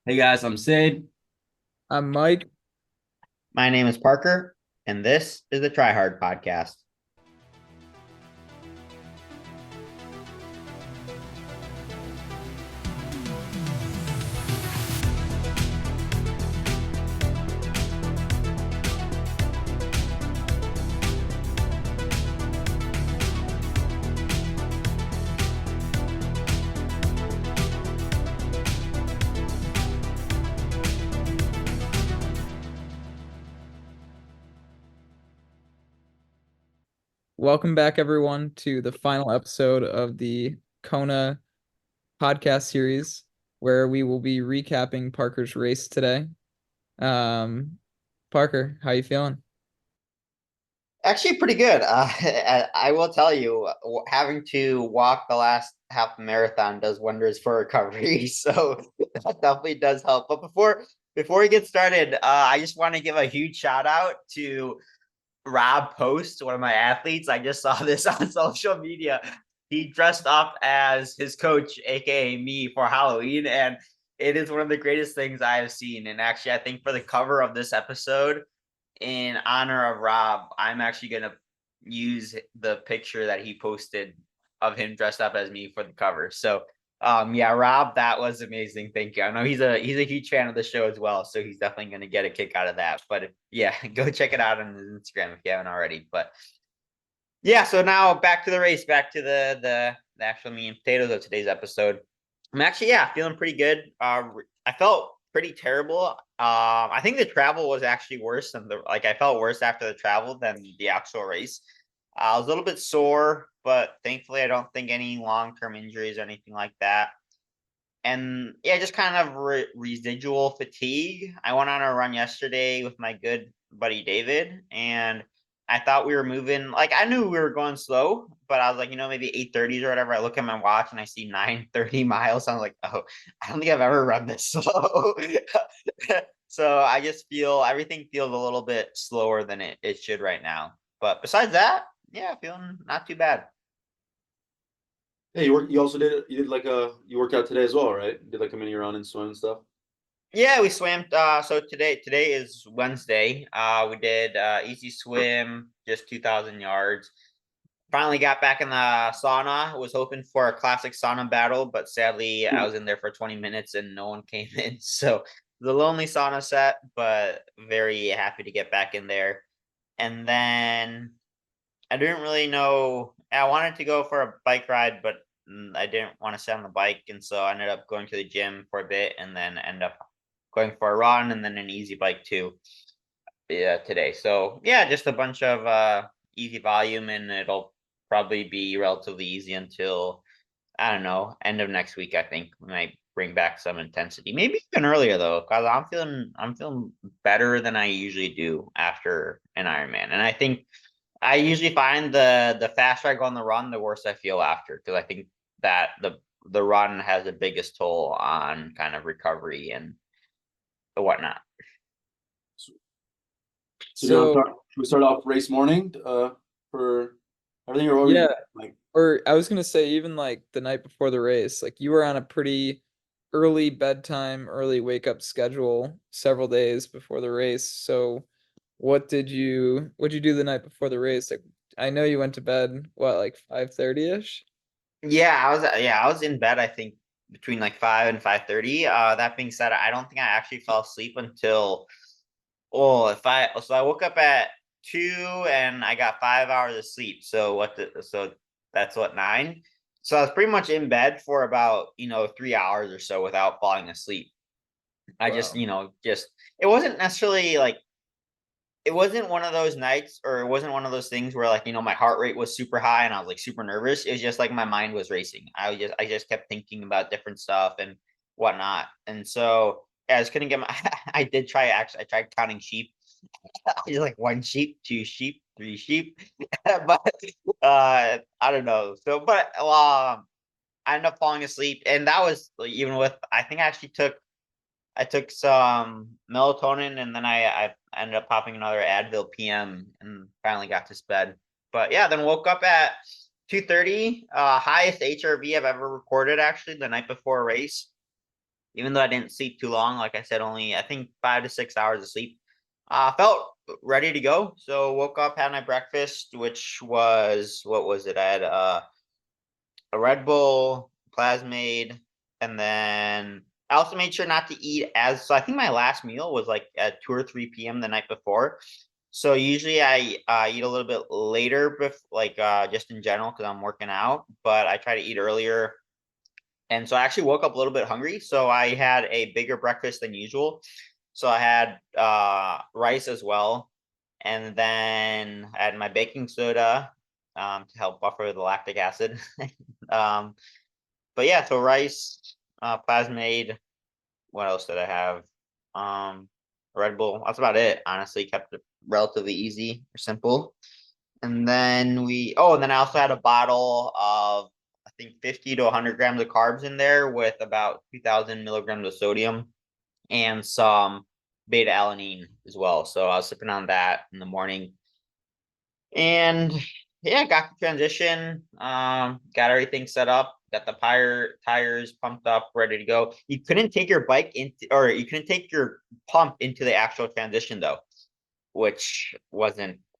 Hey guys, I'm Seid. I'm Mike. My name is Parker, and this is the Try Hard Podcast. Welcome back, everyone, to the final episode of the Kona podcast series, where we will be recapping Parker's race today. Um, Parker, how you feeling? Actually, pretty good. I will tell you, having to walk the last half marathon does wonders for recovery. So that definitely does help. But before we get started, I just want to give a huge shout out to Rob Post, one of my athletes. I just saw this on social media. He dressed up as his coach, aka me, for Halloween, and it is one of the greatest things I have seen. And actually, I think for the cover of this episode, in honor of Rob, I'm actually gonna use the picture that he posted of him dressed up as me for the cover. So yeah, Rob, that was amazing. Thank you. I know he's a huge fan of the show as well, so he's definitely gonna get a kick out of that. But yeah, go check it out on his Instagram if you haven't already. But yeah, so now back to the race, back to the actual meat and potatoes of today's episode. I'm actually, yeah, feeling pretty good. I felt pretty terrible. I think the travel was actually worse than I felt worse after the travel than the actual race. I was a little bit sore, but thankfully I don't think any long-term injuries or anything like that. And yeah, just kind of residual fatigue. I went on a run yesterday with my good buddy David, and I thought we were moving. Like I knew we were going slow, but I was like, maybe 8:30s or whatever. I look at my watch and I see 9:30 miles. I was like, oh, I don't think I've ever run this slow. So I just feel everything feels a little bit slower than it should right now. But besides that, yeah, feeling not too bad. Hey, you worked out today as well, right? You did like a mini run and swim and stuff. Yeah, we swam. So today is Wednesday. We did easy swim, just 2,000 yards. Finally got back in the sauna. Was hoping for a classic sauna battle, but sadly I was in there for 20 minutes and no one came in. So the lonely sauna set, but very happy to get back in there. And then I didn't really know. I wanted to go for a bike ride, but I didn't want to sit on the bike, and so I ended up going to the gym for a bit, and then end up going for a run, and then an easy bike too. Yeah, today. So yeah, just a bunch of easy volume, and it'll probably be relatively easy until I don't know end of next week. I think we might bring back some intensity, maybe even earlier though, because I'm feeling better than I usually do after an Ironman, and I think I usually find the faster I go on the run, the worse I feel after, because I think that the run has the biggest toll on kind of recovery and whatnot. So do you want So, should we start off race morning for everything or what were yeah, you like? or I was gonna say, even like the night before the race, like you were on a pretty early bedtime, early wake up schedule several days before the race. So, what'd you do the night before the race? Like, I know you went to bed, what, like 5:30-ish? Yeah, I was in bed, I think between like 5 and 5:30. That being said, I don't think I actually fell asleep until if I so I woke up at 2 and I got 5 hours of sleep. So that's what 9. So I was pretty much in bed for about 3 hours or so without falling asleep. I just Wow. just it wasn't necessarily like it wasn't one of those nights, or it wasn't one of those things where like my heart rate was super high and I was like super nervous. It was just like my mind was racing. I just kept thinking about different stuff and whatnot. And so yeah, I just couldn't get my I did try, actually I tried counting sheep. Just like one sheep, two sheep, three sheep. But I don't know. So but I ended up falling asleep, and that was like, even with I think I took some melatonin, and then I ended up popping another Advil PM and finally got to bed. But yeah, then woke up at 2:30, highest HRV I've ever recorded actually the night before a race. even though I didn't sleep too long. Like I said, only I think 5 to 6 hours of sleep. Felt ready to go. So woke up, had my breakfast, which was, what was it? I had a Red Bull, Plasmade, and then I also made sure not to eat so I think my last meal was like at 2 or 3 p.m. the night before. So usually I eat a little bit later, just in general, because I'm working out, but I try to eat earlier. And so I actually woke up a little bit hungry. So I had a bigger breakfast than usual. So I had rice as well. And then I had my baking soda to help buffer the lactic acid. But yeah, so rice, Plasmade. What else did I have? Red Bull. That's about it. Honestly, kept it relatively easy or simple. And then and then I also had a bottle of, I think, 50 to 100 grams of carbs in there with about 2,000 milligrams of sodium and some beta alanine as well. So I was sipping on that in the morning. And yeah, got the transition, got everything set up, got the tires pumped up, ready to go. You couldn't take your bike you couldn't take your pump into the actual transition though, which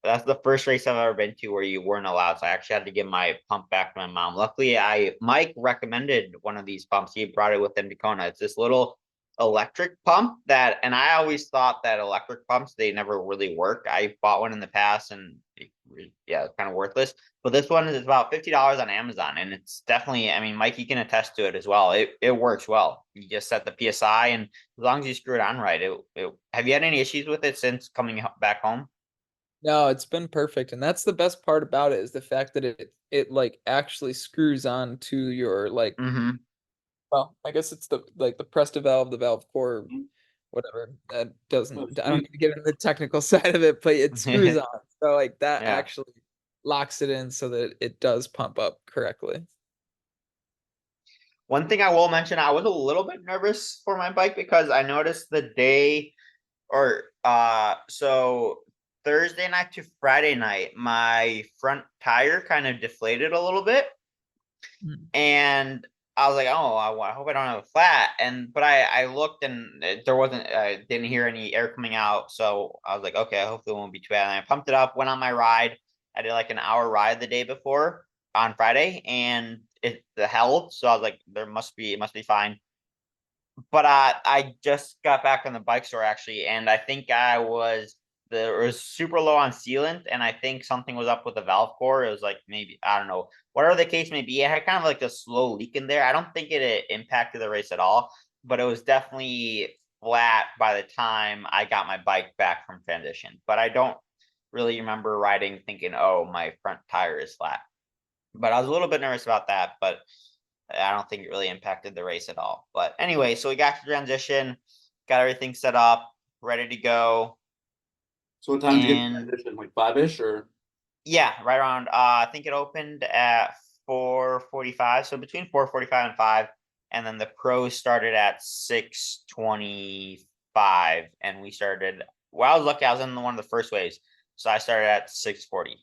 that's the first race I've ever been to where you weren't allowed. So I actually had to give my pump back to my mom. Luckily, Mike recommended one of these pumps. He brought it with him to Kona. It's this little electric pump and I always thought that electric pumps, they never really work. I bought one in the past and it's kind of worthless. But this one is about $50 on Amazon, and it's definitely, I mean, Mike, you can attest to it as well. It works well. You just set the PSI, and as long as you screw it on right, have you had any issues with it since coming back home? No, it's been perfect, and that's the best part about it is the fact that it like actually screws on to your like. Mm-hmm. Well, I guess it's the Presta valve, the valve core, whatever. That doesn't. I don't need to get into the technical side of it, but it screws on. So like that Yeah. actually locks it in so that it does pump up correctly. One thing I will mention, I was a little bit nervous for my bike because I noticed so Thursday night to Friday night, my front tire kind of deflated a little bit. And I was like, oh, I hope I don't have a flat. But I looked and there wasn't, I didn't hear any air coming out. So I was like, okay, hopefully it won't be too bad. And I pumped it up, went on my ride. I did like an hour ride the day before on Friday, and it held. So I was like, it must be fine. But I just got back from the bike store actually, and I think it was super low on sealant, and I think something was up with the valve core. It was like, maybe, I don't know, whatever the case may be. It had kind of like a slow leak in there. I don't think it impacted the race at all, but it was definitely flat by the time I got my bike back from transition. But I don't really remember riding thinking, oh, my front tire is flat. But I was a little bit nervous about that, but I don't think it really impacted the race at all. But anyway, so we got to transition, got everything set up, ready to go. So what time did you get to transition? Like 5-ish or? Yeah, right around. I think it opened at 4:45, so between 4:45 and 5, and then the pros started at 6:25, and we started. Well, I was lucky; I was in one of the first waves, so I started at 6:40.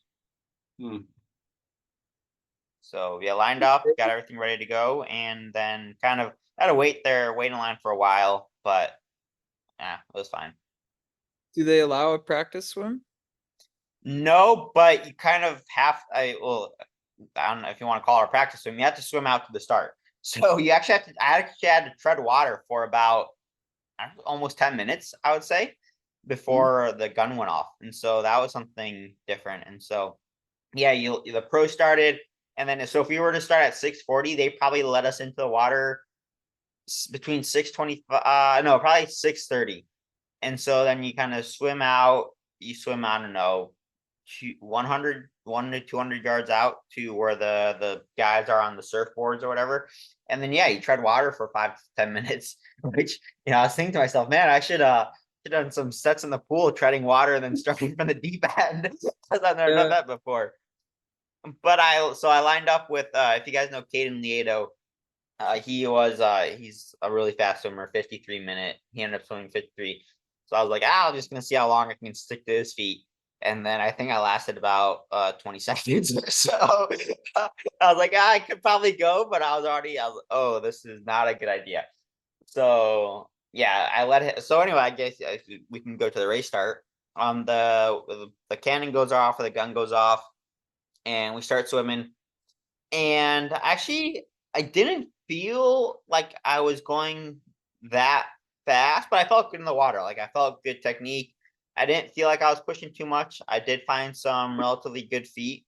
So yeah, lined up, got everything ready to go, and then kind of had to wait in line for a while, but yeah, it was fine. Do they allow a practice swim? No, but you kind of have. I don't know if you want to call it a practice swim. You have to swim out to the start. So you actually have to. I actually had to tread water for about almost 10 minutes, I would say, before the gun went off, and so that was something different. And so yeah, the pro started. And then, so if we were to start at 6:40, they probably let us into the water between 6:25, no, probably 6:30. And so then you kind of swim out. You swim, I don't know, 1 to 200 yards out to where the guys are on the surfboards or whatever. And then, yeah, you tread water for 5 to 10 minutes, which, I was thinking to myself, man, I should have done some sets in the pool, treading water and then starting from the deep end, because I've never done that before. But I lined up with if you guys know Caden Lieto, he's a really fast swimmer, 53-minute. He ended up swimming 53. So I was like, I'm just gonna see how long I can stick to his feet. And then I think I lasted about 20 seconds. So I was like, I could probably go, but I was oh, this is not a good idea. So yeah, I let it. So anyway, I guess we can go to the race start. The cannon goes off or the gun goes off, and we start swimming. And actually, I didn't feel like I was going that fast, but I felt good in the water. Like I felt good technique. I didn't feel like I was pushing too much. I did find some relatively good feet.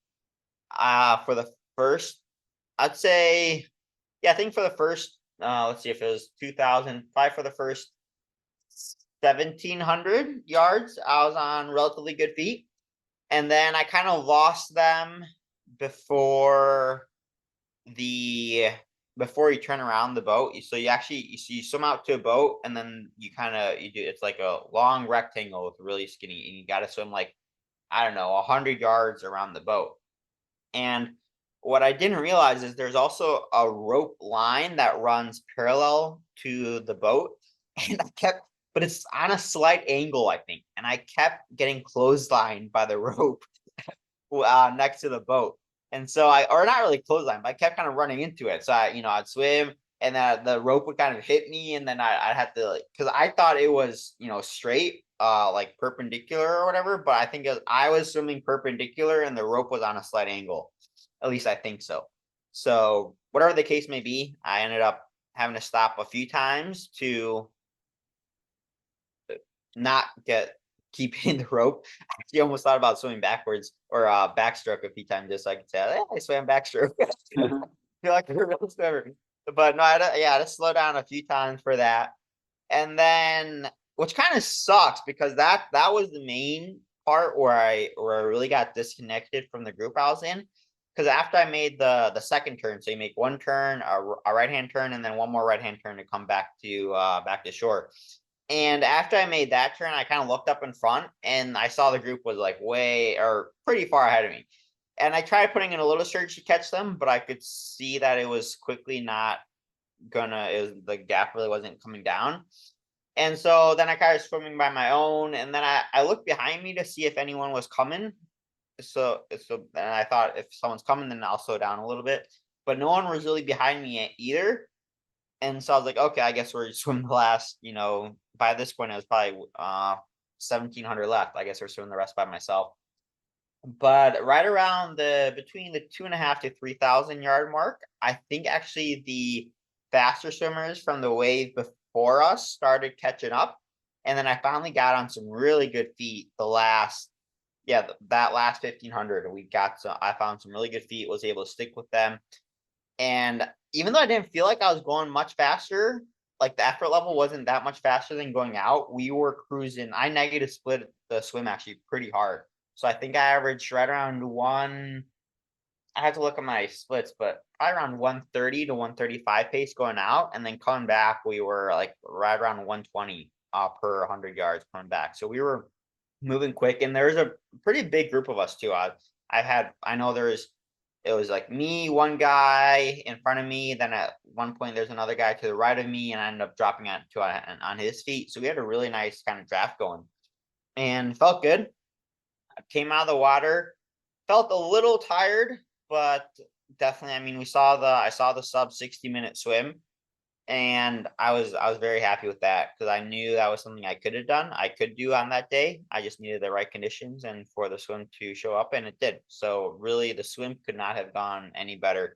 For the first, I'd say, yeah, I think for the first, let's see if it was 2005 for the first 1700 yards, I was on relatively good feet. And then I kind of lost them before before you turn around the boat. So you swim out to a boat and then you do, it's like a long rectangle with really skinny, and you got to swim like, I don't know, 100 yards around the boat. And what I didn't realize is there's also a rope line that runs parallel to the boat. And but it's on a slight angle, I think. And I kept getting clotheslined by the rope next to the boat. And so or not really clothesline, but I kept kind of running into it. So I'd swim, and then the rope would kind of hit me, and then I'd have to, because I thought it was, straight, like perpendicular or whatever, but I think I was swimming perpendicular and the rope was on a slight angle. At least I think so. So whatever the case may be, I ended up having to stop a few times to not keep hitting the rope. I actually almost thought about swimming backwards or backstroke a few times just so I could say, hey, I swam backstroke. I feel like a real swimmer. But no, I had to slow down a few times for that. And then, which kind of sucks because that was the main part where I really got disconnected from the group I was in. Because after I made the second turn, so you make one turn, a right hand turn, and then one more right hand turn to come back to shore. And after I made that turn, I kind of looked up in front and I saw the group was like pretty far ahead of me. And I tried putting in a little surge to catch them, but I could see that it was quickly not the gap really wasn't coming down. And so then I kind of swimming by my own, and then I looked behind me to see if anyone was coming. So then I thought if someone's coming, then I'll slow down a little bit. But no one was really behind me either. And so I was like, okay, I guess we're swimming the last, by this point it was probably 1700 left. I guess we're swimming the rest by myself. But right around between the 2.5 to 3,000 yard mark, I think actually the faster swimmers from the wave before us started catching up. And then I finally got on some really good feet that last 1,500. I found some really good feet, was able to stick with them. And even though I didn't feel like I was going much faster, like the effort level wasn't that much faster than going out, we were cruising. I negative split the swim actually pretty hard. So I think I averaged right around I had to look at my splits, but probably around 130 to 135 pace going out. And then coming back, we were like right around 120 per 100 yards coming back. So we were moving quick. And there's a pretty big group of us too. It was like me, one guy in front of me. Then at one point, there's another guy to the right of me, and I ended up dropping on his feet. So we had a really nice kind of draft going, and felt good. I came out of the water, felt a little tired, but definitely. I mean, I saw the sub 60-minute swim, and I was very happy with that because I knew that was something I could have done. I could do on that day. I just needed the right conditions and for the swim to show up, and it did. So really, the swim could not have gone any better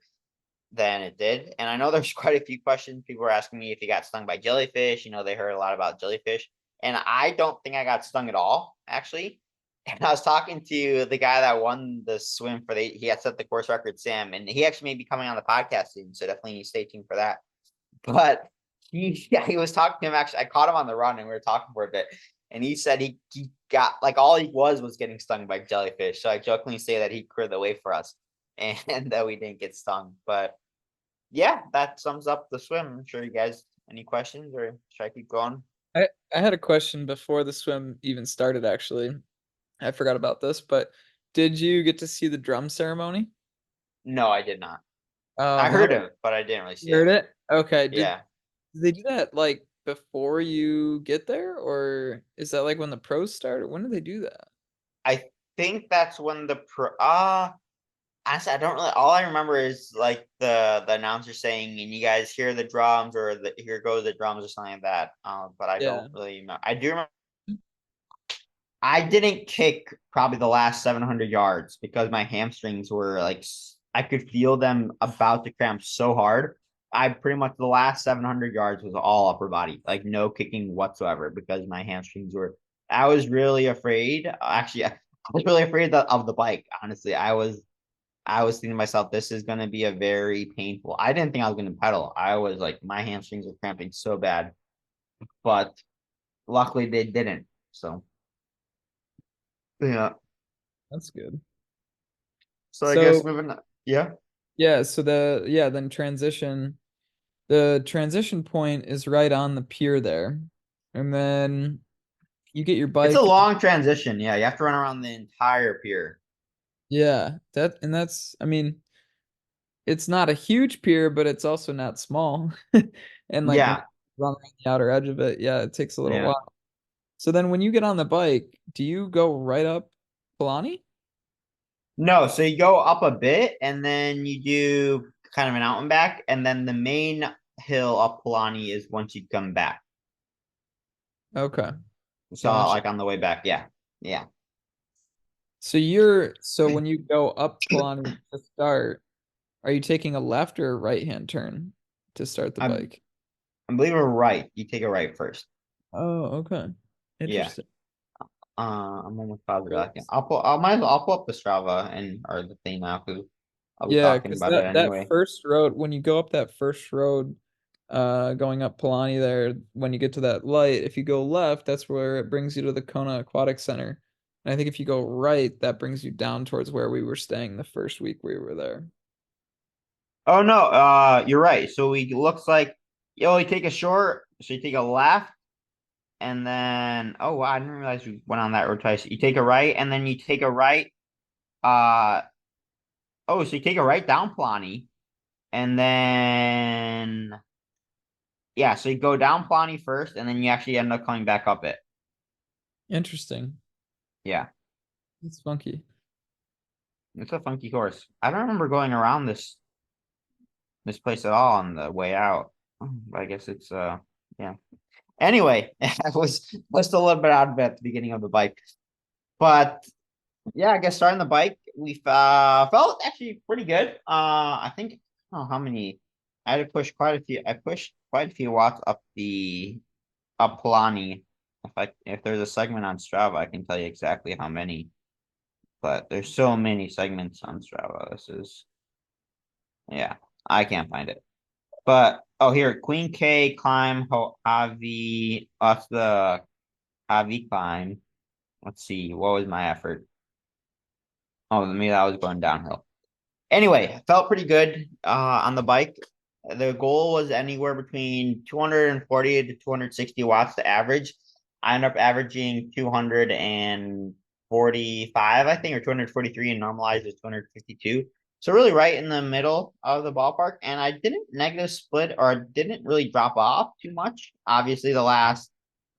than it did. And I know there's quite a few questions. People were asking me if you got stung by jellyfish. They heard a lot about jellyfish, and I don't think I got stung at all, actually. And I was talking to the guy that won the swim he had set the course record, Sam, and he actually may be coming on the podcast soon. So definitely stay tuned for that. But he was talking to him. Actually, I caught him on the run and we were talking for a bit. And he said he got, like, all he was getting stung by jellyfish. So I jokingly say that he cleared the way for us and that we didn't get stung. But yeah, that sums up the swim. I'm sure you guys, any questions, or should I keep going? I had a question before the swim even started, actually. I forgot about this, but did you get to see the drum ceremony? No, I did not. I heard it, but I didn't really see You heard it. it? Okay. Yeah. Did they do that like before you get there, or is that like when the pros start? When do they do that? I think that's when I Honestly, I don't really. All I remember is like the announcer saying, "And you guys hear the drums," or "Here goes the drums," or something like that. But I Yeah. don't really know. I do remember. I didn't kick probably the last 700 yards because my hamstrings were like I could feel them about to cramp so hard. I pretty much the last 700 yards was all upper body, like no kicking whatsoever because my hamstrings were. I was really afraid. Actually, I was really afraid of the bike. Honestly, I was thinking to myself, this is going to be a very painful. I didn't think I was going to pedal. I was like, my hamstrings were cramping so bad, but luckily they didn't. So yeah. That's good. So I guess So moving on. Yeah. yeah, so then the transition point is right on the pier there. And then you get your It's a bike. long transition. Yeah, you have to run around the entire pier. Yeah, that's I mean, it's not a huge pier, but it's also not small. And like when Yeah. you run around the outer edge of it, yeah, it takes a little Yeah. while. So then when you get on the bike, do you go right up Palani? No, so you go up a bit and then you do kind of an out and back, and then the main hill up Polani is once you come back. Okay, So gotcha. like on the way back. Yeah. Yeah. So when you go up Palani to start, are you taking a left or a right hand turn to start the I'm bike? I believe we're right. You take a right first. Oh, okay. Yeah. Interesting. I'm almost positive. I can. Yes. I'll pull up the Strava and or the thing now because I'll be Yeah, talking because about it that anyway. first road, when you go up that first road, going up Palani there, when you get to that light, if you go left, that's where it brings you to the Kona Aquatic Center. And I think if you go right, that brings you down towards where we were staying the first week we were there. Oh no, you're right. So we looks like you take a short, so you take a left, and then oh wow, I didn't realize we went on that road twice. You take a right, and then you take a right. Uh oh, so you take a right down Plani, and then yeah, so you go down Plani first, and then you actually end up coming back up it. Interesting. Yeah, It's funky. it's a funky course. I don't remember going around this place at all on the way out. But I guess it's yeah. Anyway, I was a little bit out of it at the beginning of the bike. But yeah, I guess starting the bike, we felt actually pretty good. I think I don't know how many I had to push quite a few. I pushed quite a few watts up Polani. If there's a segment on Strava, I can tell you exactly how many. But there's so many segments on Strava. This is yeah, I can't find it. But oh here, Queen K climb Javi. That's the Javi climb. Let's see, what was my effort? Oh, maybe that was going downhill. Anyway, felt pretty good on the bike. The goal was anywhere between 240 to 260 watts to average. I ended up averaging 245, I think, or 243, and normalized as 252. So really right in the middle of the ballpark. And I didn't negative split or didn't really drop off too much. Obviously, the last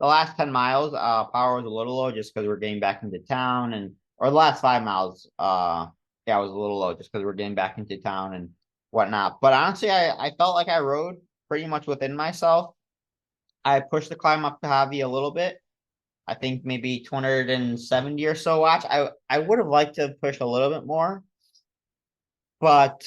10 miles, power was a little low just because we're getting back into town, and or the last 5 miles, yeah, I was a little low just because we're getting back into town and whatnot. But honestly, I felt like I rode pretty much within myself. I pushed the climb up to Javi a little bit. I think maybe 270 or so watts. I would have liked to push a little bit more, but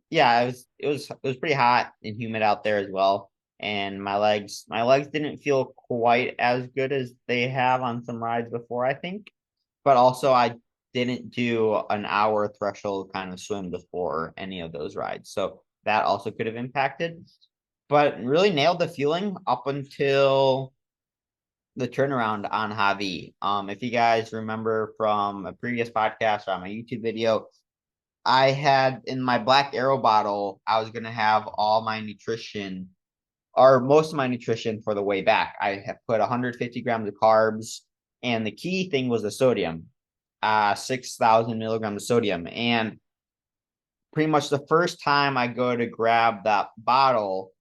yeah, it was pretty hot and humid out there as well. And my legs didn't feel quite as good as they have on some rides before, I think. But also I didn't do an hour threshold kind of swim before any of those rides. So that also could have impacted. But really nailed the feeling up until the turnaround on Javi. If you guys remember from a previous podcast or on my YouTube video, I had in my Black Arrow bottle, I was gonna have all my nutrition or most of my nutrition for the way back. I have put 150 grams of carbs, and the key thing was the sodium, 6,000 milligrams of sodium. And pretty much the first time I go to grab that bottle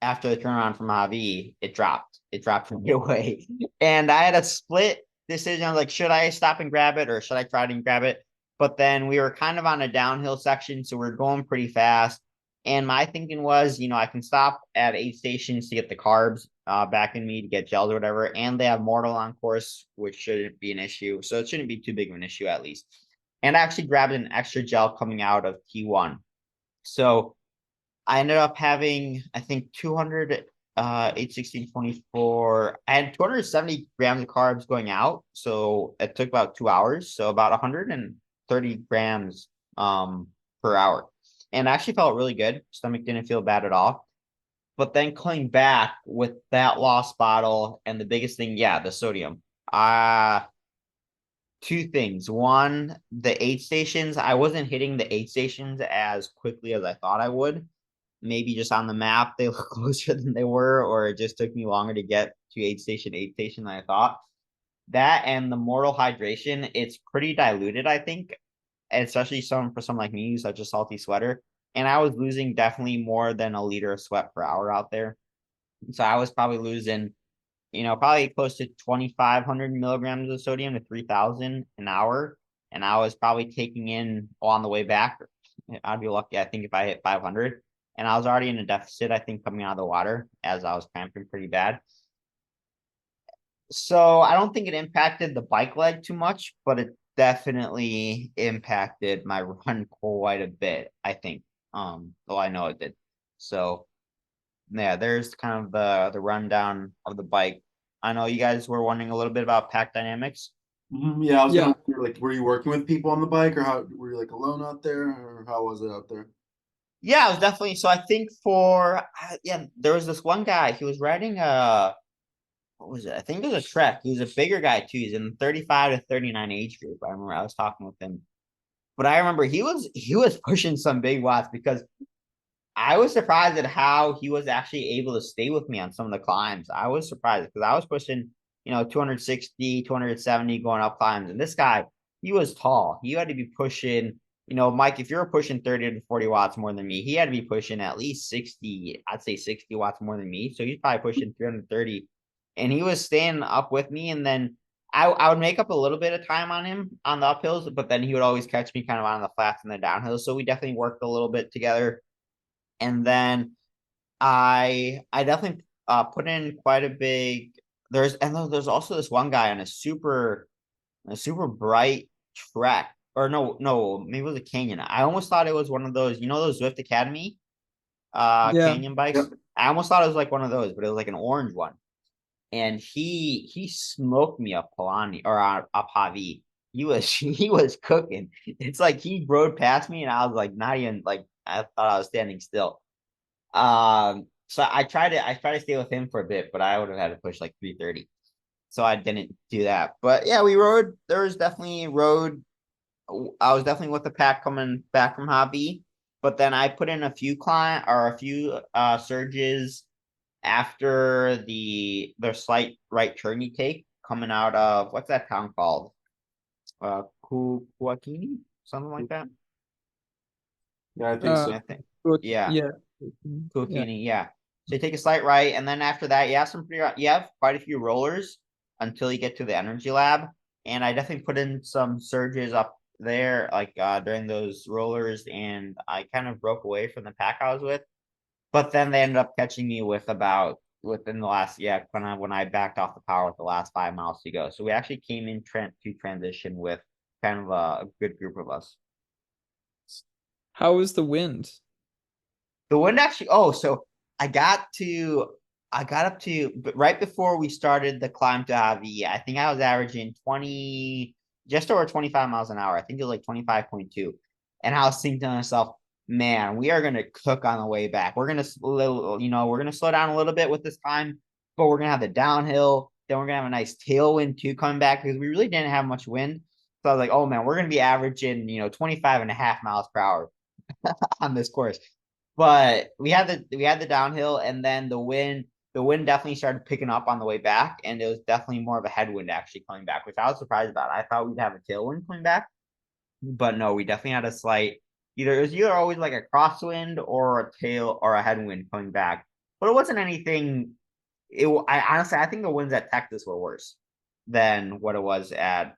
after the turnaround from Javi, it dropped. It dropped right away. And I had a split decision. I was like, should I stop and grab it or should I try to grab it? but then we were kind of on a downhill section, so we're going pretty fast. And my thinking was, I can stop at aid stations to get the carbs back in me, to get gels or whatever. And they have Mortal on course, which shouldn't be an issue. So it shouldn't be too big of an issue, at least. And I actually grabbed an extra gel coming out of T1. So I ended up having, I think, 200, 8, 16, 24. I had 270 grams of carbs going out. So it took about 2 hours. So about 130 grams per hour. And I actually felt really good. Stomach didn't feel bad at all. But then coming back with that lost bottle, and the biggest thing, the sodium. Two things. One, the aid stations. I wasn't hitting the aid stations as quickly as I thought I would. Maybe just on the map, they look closer than they were, or it just took me longer to get to aid station than I thought. That and the Mortal hydration, it's pretty diluted, I think, especially for someone like me, such a salty sweater. And I was losing definitely more than a liter of sweat per hour out there. So I was probably losing, probably close to 2,500 milligrams of sodium to 3,000 an hour. And I was probably taking in on the way back. I'd be lucky, I think, if I hit 500. And I was already in a deficit, I think, coming out of the water, as I was cramping pretty bad. So I don't think it impacted the bike leg too much, but it definitely impacted my run quite a bit, I think. Well, I know it did. So yeah, there's kind of the rundown of the bike. I know you guys were wondering a little bit about pack dynamics. Yeah, I was Yeah. gonna wonder, like, were you working with people on the bike, or how were you like alone out there, or how was it out there? Yeah, it was definitely. So I think there was this one guy. He was riding what was it? I think it was a Trek. He was a bigger guy too. He's in the 35 to 39 age group. I remember I was talking with him. But I remember he was pushing some big watts, because I was surprised at how he was actually able to stay with me on some of the climbs. I was surprised because I was pushing, 260, 270 going up climbs. And this guy, he was tall. He had to be pushing, Mike, if you're pushing 30 to 40 watts more than me, he had to be pushing at least 60, I'd say 60 watts more than me. So he's probably pushing 330. And he was staying up with me. And then I would make up a little bit of time on him on the uphills, but then he would always catch me kind of on the flats and the downhills. So we definitely worked a little bit together. And then I definitely put in quite a big there's also this one guy on a super bright Trek, or no, maybe it was a Canyon. I almost thought it was one of those, those Zwift Academy Yeah. Canyon bikes. Yep. I almost thought it was like one of those, but it was like an orange one. And he smoked me up Polani, or up Javi. He was cooking. It's like he rode past me and I was like not even like, I thought I was standing still. So I tried to stay with him for a bit, but I would have had to push like 330. So I didn't do that. But yeah, we rode. There was definitely road. I was definitely with the pack coming back from hobby, but then I put in a few surges after the slight right turn you take coming out of, what's that town called? Kuakini, something like that. Yeah, I think so. I think. Look, Yeah. yeah. Kuakini, yeah. So you take a slight right, and then after that, you have quite a few rollers until you get to the energy lab. And I definitely put in some surges up there, like during those rollers, and I kind of broke away from the pack I was with. But then they ended up catching me within the last, when I backed off the power with the last 5 miles to go. So we actually came in to transition with kind of a good group of us. How was the wind? The wind actually, so I got up to, but right before we started the climb to Javi, I think I was averaging just over 25 miles an hour. I think it was like 25.2. And I was thinking to myself, man, we are going to cook on the way back. We're going to, we're going to slow down a little bit with this time, but we're going to have the downhill. Then we're going to have a nice tailwind too coming back, because we really didn't have much wind. So I was like, oh man, we're going to be averaging, 25.5 miles per hour on this course. But we had the downhill, and then the wind definitely started picking up on the way back, and it was definitely more of a headwind actually coming back, which I was surprised about. I thought we'd have a tailwind coming back, but no, we definitely had a slight, it was either always like a crosswind or a tail or a headwind coming back. But it wasn't anything. I think the winds at Texas were worse than what it was at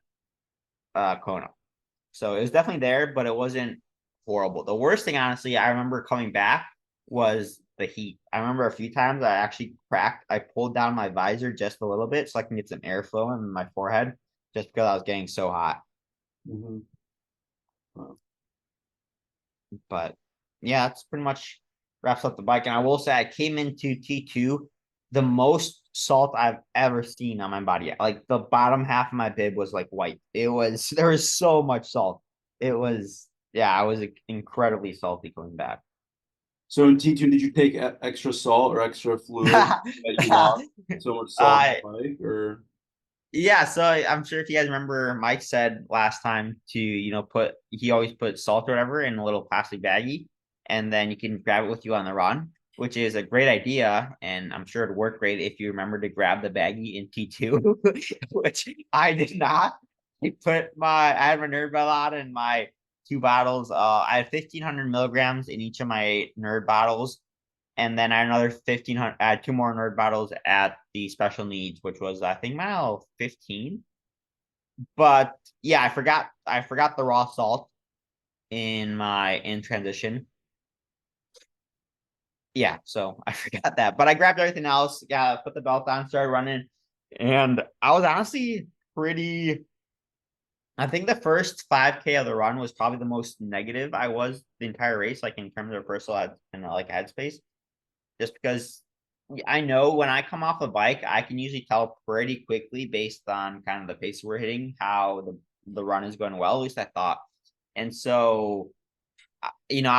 Kona. So it was definitely there, but it wasn't horrible. The worst thing, honestly, I remember coming back was the heat. I remember a few times I actually cracked. I pulled down my visor just a little bit so I can get some airflow in my forehead, just because I was getting so hot. Mm-hmm. Wow. But yeah, that's pretty much wraps up the bike. And I will say I came into T2 the most salt I've ever seen on my body. Like the bottom half of my bib was like white. It was there was so much salt. It was I was incredibly salty coming back. So in T2, did you take extra salt or extra fluid that you lost so much salt on the bike, or? Yeah, so I'm sure if you guys remember, Mike said last time to, he always put salt or whatever in a little plastic baggie, and then you can grab it with you on the run, which is a great idea. And I'm sure it'd work great if you remember to grab the baggie in T2, which I did not. I had my nerd bottle out and my 2 bottles. I had 1,500 milligrams in each of my nerd bottles. And then I had another 1,500, I had 2 more nerd bottles at the special needs, which was, I think, mile 15. But yeah, I forgot the raw salt in transition. Yeah, so I forgot that. But I grabbed everything else, put the belt on, started running. And I was honestly pretty, I think the first 5K of the run was probably the most negative I was the entire race, like in terms of personal and like headspace. Just because I know when I come off a bike, I can usually tell pretty quickly based on kind of the pace we're hitting how the run is going well. At least I thought. And so, I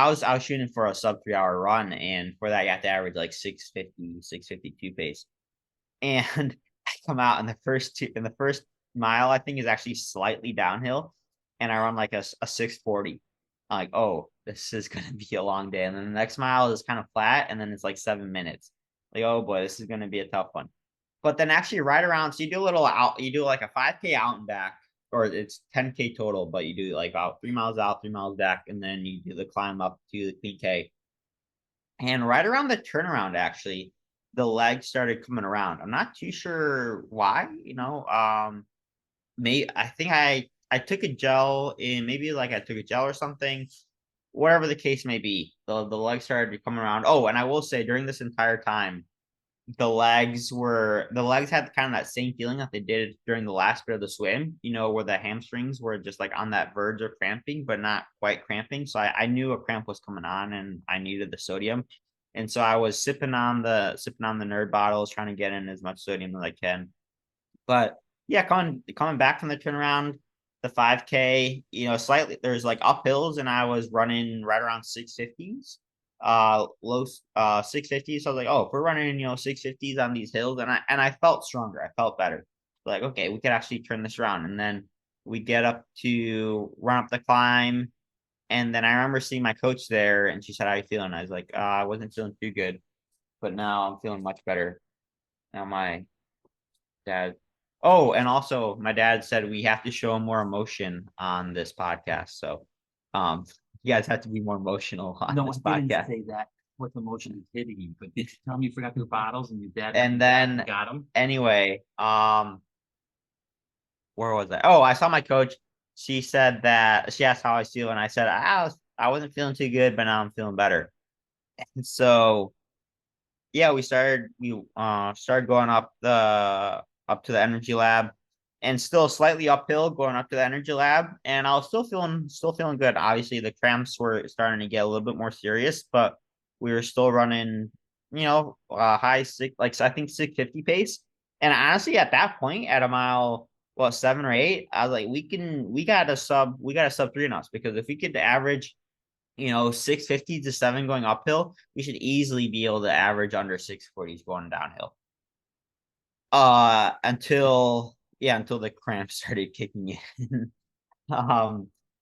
was shooting for a sub 3 hour run, and for that you have to average like 650, 652 pace. And I come out in the first mile, I think is actually slightly downhill, and I run like a 640. I'm like, oh, this is gonna be a long day. And then the next mile is kind of flat, and then it's like 7 minutes. Like, oh boy, this is gonna be a tough one. But then actually right around, so you do like a 5K out and back, or it's 10K total, but you do like about 3 miles out, 3 miles back, and then you do the climb up to the Clean K. And right around the turnaround, actually, the legs started coming around. I'm not too sure why, I think I took a gel in maybe like I took a gel or something, whatever the case may be. The legs started to come around. Oh, and I will say during this entire time, the legs had kind of that same feeling that they did during the last bit of the swim, where the hamstrings were just like on that verge of cramping, but not quite cramping. So I knew a cramp was coming on and I needed the sodium. And so I was sipping on the nerd bottles, trying to get in as much sodium as I can. But yeah, coming back from the turnaround, the 5K, slightly there's like uphills, and I was running right around 650s, low 650s. So I was like, oh, if we're running, 650s on these hills, and I felt stronger, I felt better. Like, okay, we could actually turn this around. And then we get up to run up the climb. And then I remember seeing my coach there, and she said, how you feeling? I was like, I wasn't feeling too good, but now I'm feeling much better. Now my dad. Oh, and also my dad said we have to show more emotion on this podcast. So you guys have to be more emotional on No, this I didn't podcast. say that. What the motion is hitting you, but did you tell me you forgot your bottles and your dad And then got them? anyway, where was I? Oh, I saw my coach. She said that she asked how I feel, and I said I wasn't feeling too good, but now I'm feeling better. And so yeah, we started going up to the energy lab, and still slightly uphill going up to the energy lab, and I was still feeling good. Obviously the cramps were starting to get a little bit more serious, but we were still running, high six, like I think 650 pace. And honestly, at that point, at a mile, 7 or 8, I was like, we got a sub 3 in us, because if we could average 650 to 7 going uphill, we should easily be able to average under 640s going downhill. Until the cramps started kicking in.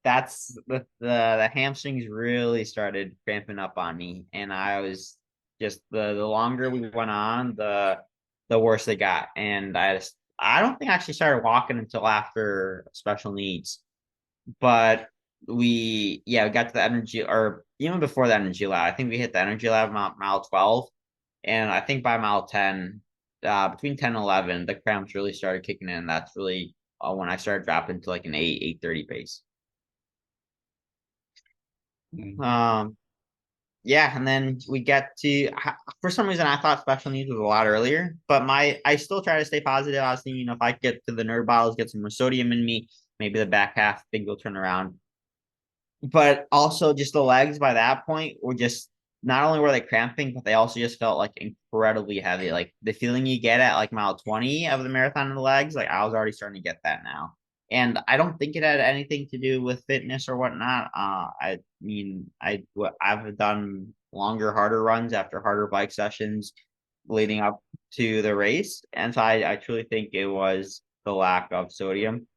That's the hamstrings really started cramping up on me, and I was just the longer we went on, the worse they got. And I don't think I actually started walking until after special needs. But we got to the energy, or even before the energy lab. I think we hit the energy lab mile 12, and I think by mile 10, between 10 and 11, the cramps really started kicking in. That's really when I started dropping to like an 8:30 pace. Yeah, and then we get to, for some reason I thought special needs was a lot earlier, but I still try to stay positive. I was thinking, if I get to the nerd bottles, get some more sodium in me, maybe the back half thing will turn around. But also just the legs by that point were just, not only were they cramping, but they also just felt like incredibly heavy. Like the feeling you get at like mile 20 of the marathon in the legs, like I was already starting to get that now. And I don't think it had anything to do with fitness or whatnot. I mean, I've done longer, harder runs after harder bike sessions leading up to the race. And so I truly think it was the lack of sodium.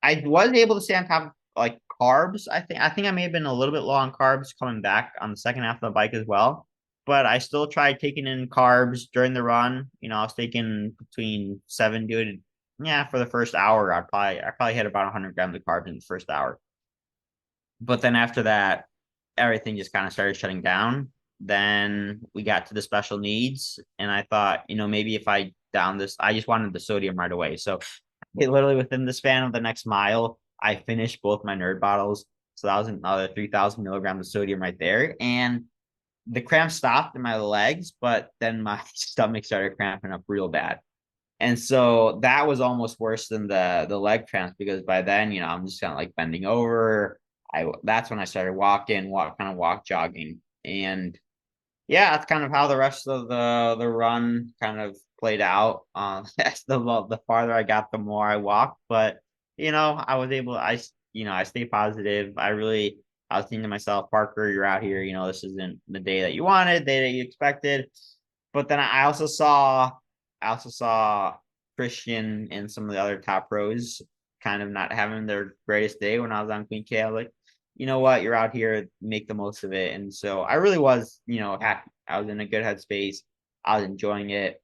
I was able to stay on top of like carbs. I think I may have been a little bit low on carbs coming back on the second half of the bike as well. But I still tried taking in carbs during the run. I was taking between 7 to, yeah, for the first hour. I probably hit about 100 grams of carbs in the first hour. But then after that, everything just kind of started shutting down. Then we got to the special needs, and I thought, maybe if I down this, I just wanted the sodium right away. So literally within the span of the next mile, I finished both my nerd bottles. So that was another 3,000 milligrams of sodium right there. And the cramp stopped in my legs, but then my stomach started cramping up real bad. And so that was almost worse than the leg cramps, because by then, I'm just kind of like bending over. That's when I started walk jogging. And yeah, that's kind of how the rest of the run kind of played out. As the farther I got, the more I walked. But I was able. I stay positive. I was thinking to myself, Parker, you're out here. This isn't the day that you wanted, the day that you expected. But then I also saw Christian and some of the other top pros kind of not having their greatest day when I was on Queen K. I was like, you know what, you're out here, make the most of it. And so I really was, happy. I was in a good headspace. I was enjoying it.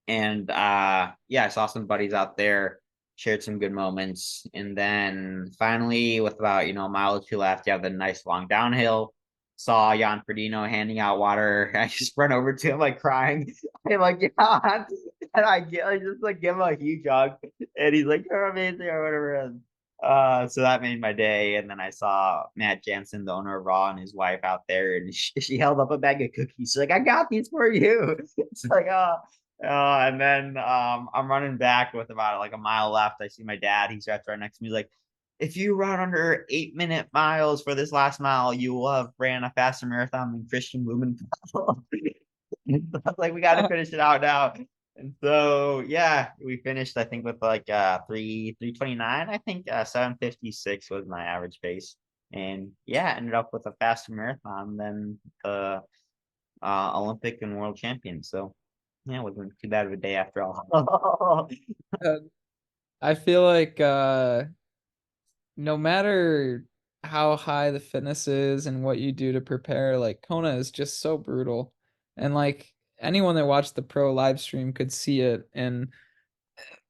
And yeah, I saw some buddies out there, shared some good moments. And then finally, with about, a mile or two left, you have the nice long downhill. Saw Jan Frodeno handing out water. I just run over to him like crying. I'm like, Jan, and I just like give him a huge hug. And he's like, you're amazing or whatever. So that made my day. And then I saw Matt Jansen, the owner of Raw, and his wife out there, and she held up a bag of cookies. She's like, I got these for you. It's like, and then I'm running back with about like a mile left. I see my dad. He sits right next to me. He's like, if you run under 8-minute miles for this last mile, you will have ran a faster marathon than Christian Blumenthal. Like, we got to finish it out now. And so yeah, we finished, I think, with like 3:29. I think 7:56 was my average pace. And yeah, ended up with a faster marathon than the Olympic and world champion. So yeah, it wasn't too bad of a day after all. I feel like no matter how high the fitness is and what you do to prepare, like Kona is just so brutal. And like anyone that watched the pro live stream could see it. And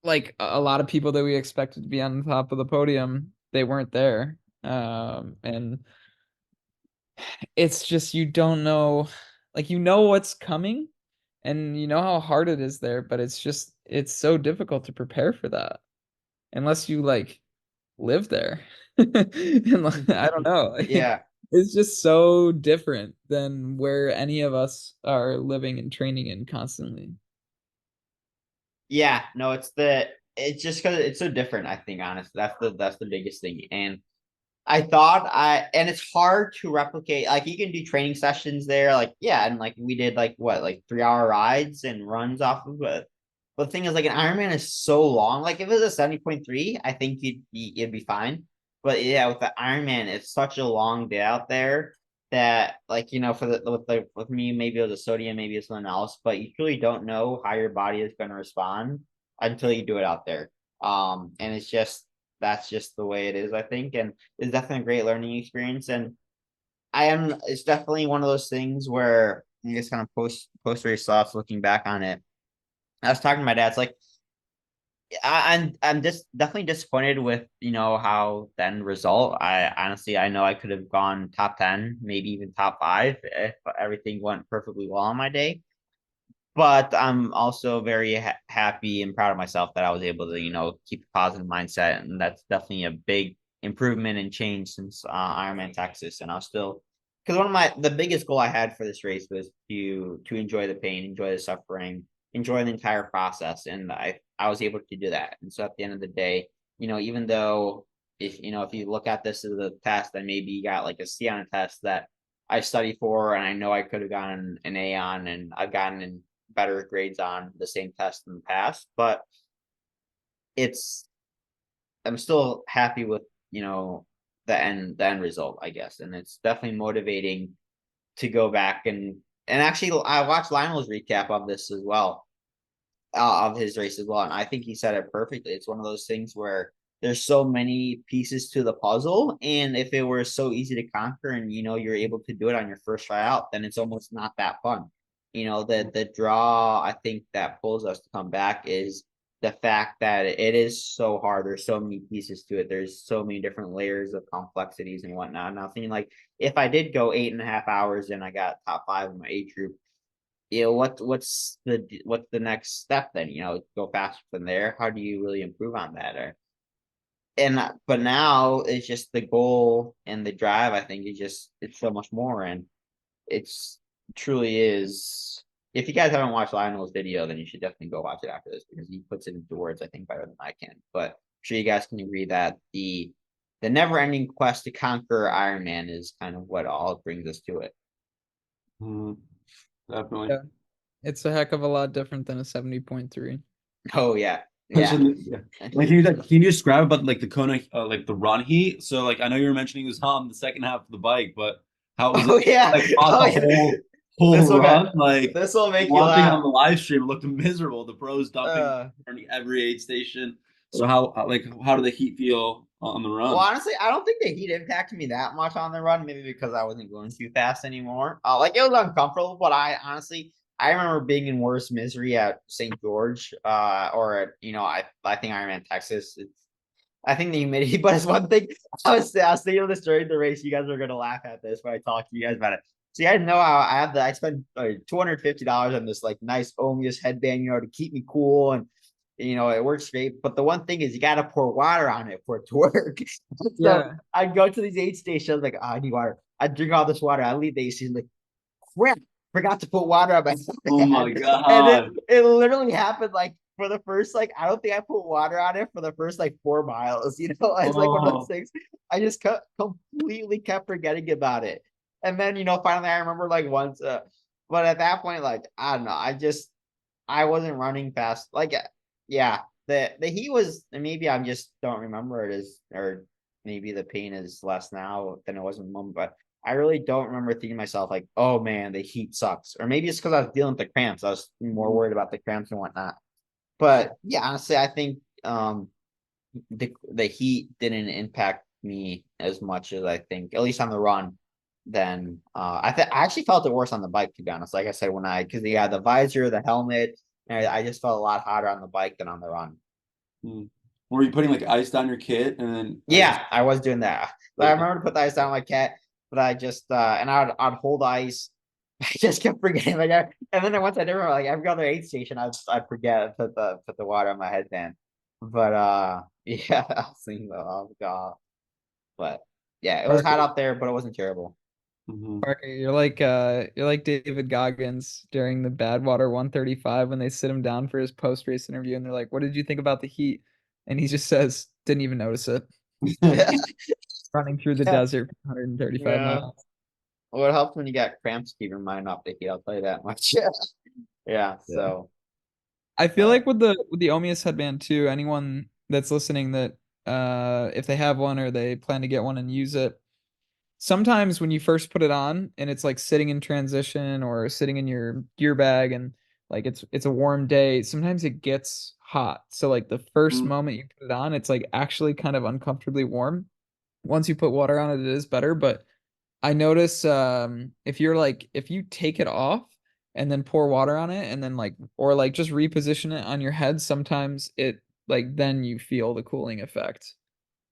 like a lot of people that we expected to be on the top of the podium, they weren't there. And it's just, you don't know, like, what's coming and you know how hard it is there, but it's so difficult to prepare for that unless you like live there. And like, I don't know. Like, Yeah. it's just so different than where any of us are living and training in constantly. Yeah, no, it's just because it's so different, I think, honestly. That's the biggest thing. And and it's hard to replicate. Like, you can do training sessions there, like, yeah, and like we did like what, like 3-hour rides and runs off of it. But the thing is, like, an Ironman is so long. Like, if it was a 70.3, I think it'd be fine. But yeah, with the Ironman, it's such a long day out there that, like, with me, maybe it was a sodium, maybe it's something else, but you truly don't know how your body is going to respond until you do it out there. And that's just the way it is, I think. And it's definitely a great learning experience. And it's definitely one of those things where I guess kind of post race thoughts, looking back on it. I was talking to my dad. It's like, I'm just definitely disappointed with how the end result. I know I could have gone top 10, maybe even top 5 if everything went perfectly well on my day. But I'm also very happy and proud of myself that I was able to keep a positive mindset, and that's definitely a big improvement and change since Ironman Texas. And I'll still because the biggest goal I had for this race was to enjoy the pain, enjoy the suffering, enjoy the entire process, and I was able to do that. And so at the end of the day, even though if you look at this as a test, and maybe you got like a C on a test that I studied for, and I know I could have gotten an A on, and I've gotten in better grades on the same test in the past, but I'm still happy with the end result, I guess, and it's definitely motivating to go back and actually I watched Lionel's recap of this as well, of his race as well, and I think he said it perfectly. It's one of those things where there's so many pieces to the puzzle, and if it were so easy to conquer and you're able to do it on your first try out, then it's almost not that fun. The draw I think that pulls us to come back is the fact that it is so hard. There's so many pieces to it. There's so many different layers of complexities and whatnot. Now, thinking like if I did go 8.5 hours and I got top 5 in my age group, what's the next step then? Go faster from there. How do you really improve on that? But now it's just the goal and the drive. I think it's so much more, and it's truly is. If you guys haven't watched Lionel's video, then you should definitely go watch it after this, because he puts it into words, I think, better than I can. But I'm sure you guys can agree that the never-ending quest to conquer Ironman is kind of what all brings us to it. Definitely. Yeah. It's a heck of a lot different than a 70.3. Oh yeah. Like, can you describe about like the Kona, like the run heat? So like I know you were mentioning it was hot on the second half of the bike, but how was Oh it yeah. like on the whole This will run? Like This will make you watching laugh. on the live stream, it looked miserable. The pros dumping every aid station. So how did the heat feel on the run? Well, honestly, I don't think the heat impacted me that much on the run. Maybe because I wasn't going too fast anymore. Like it was uncomfortable, but I remember being in worse misery at St. George, or at, I think Ironman Texas. I think the humidity, but it's one thing. I was thinking of this during the race. You guys are gonna laugh at this when I talk to you guys about it. So you guys know how I spent $250 on this like nice Omius headband, to keep me cool, and it works great. But the one thing is you got to pour water on it for it to work. So Yeah. I'd go to these aid stations like, I need water. I'd drink all this water. I leave the aid station like, crap, forgot to put water on my Oh my head. god! And it literally happened like for the first I don't think I put water on it for the first 4 miles. It's like one of those things. I just completely kept forgetting about it. And then finally I remember once, but at that point, I don't know, I wasn't running fast. Yeah, the heat was, and maybe I just don't remember it as, or maybe the pain is less now than it was in the moment, but I really don't remember thinking to myself oh man, the heat sucks. Or maybe it's because I was dealing with the cramps. I was more worried about the cramps and whatnot. But yeah, honestly, I think the heat didn't impact me as much as I think, at least on the run. Then I actually felt it worse on the bike, to be honest. Like I said, because the visor, the helmet, and I just felt a lot hotter on the bike than on the run. Were you putting ice down your kit and then? Yeah, I was doing that. I remember to put the ice down my cat, but I just and I'd hold ice. I just kept forgetting. And then once I did remember, every other aid station, I'd forget to put the water on my headband. But yeah, I was thinking, oh god. But yeah, it was hot out there, but it wasn't terrible. Parker, you're like David Goggins during the Badwater 135 when they sit him down for his post-race interview and they're like, "What did you think about the heat?" And he just says, "Didn't even notice it." Running through the desert for 135 miles. Well, it helps when you got cramps to keep your mind off the heat, I'll tell you that much. Yeah, so I feel like with the Omius headband too, anyone that's listening that if they have one or they plan to get one and use it, sometimes when you first put it on and it's sitting in transition or sitting in your gear bag and it's a warm day, sometimes it gets hot. So the first moment you put it on, it's actually kind of uncomfortably warm. Once you put water on it, it is better. But I notice if you take it off and then pour water on it and then or just reposition it on your head, sometimes it then you feel the cooling effect.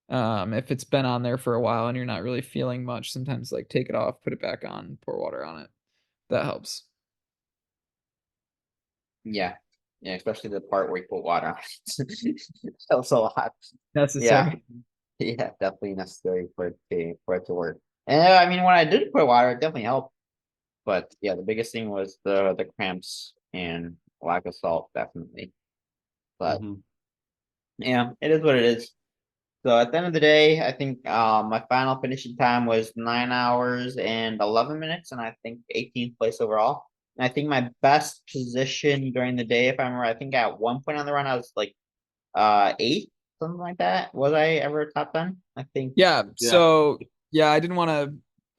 If it's been on there for a while and you're not really feeling much, sometimes take it off, put it back on, pour water on it. That helps. Yeah, especially the part where you put water on it. Helps a lot. Necessary. Yeah, definitely necessary for it to work. And I mean, when I did quit water, it definitely helped. But yeah, the biggest thing was the cramps and lack of salt, definitely. But Mhm. yeah, it is what it is. So at the end of the day, I think my final finishing time was 9 hours and 11 minutes, and I think 18th place overall. And I think my best position during the day, if I remember, I think at one point on the run I was like eighth, something like that. Was I ever top 10? I think. Yeah. Yeah. So yeah, I didn't want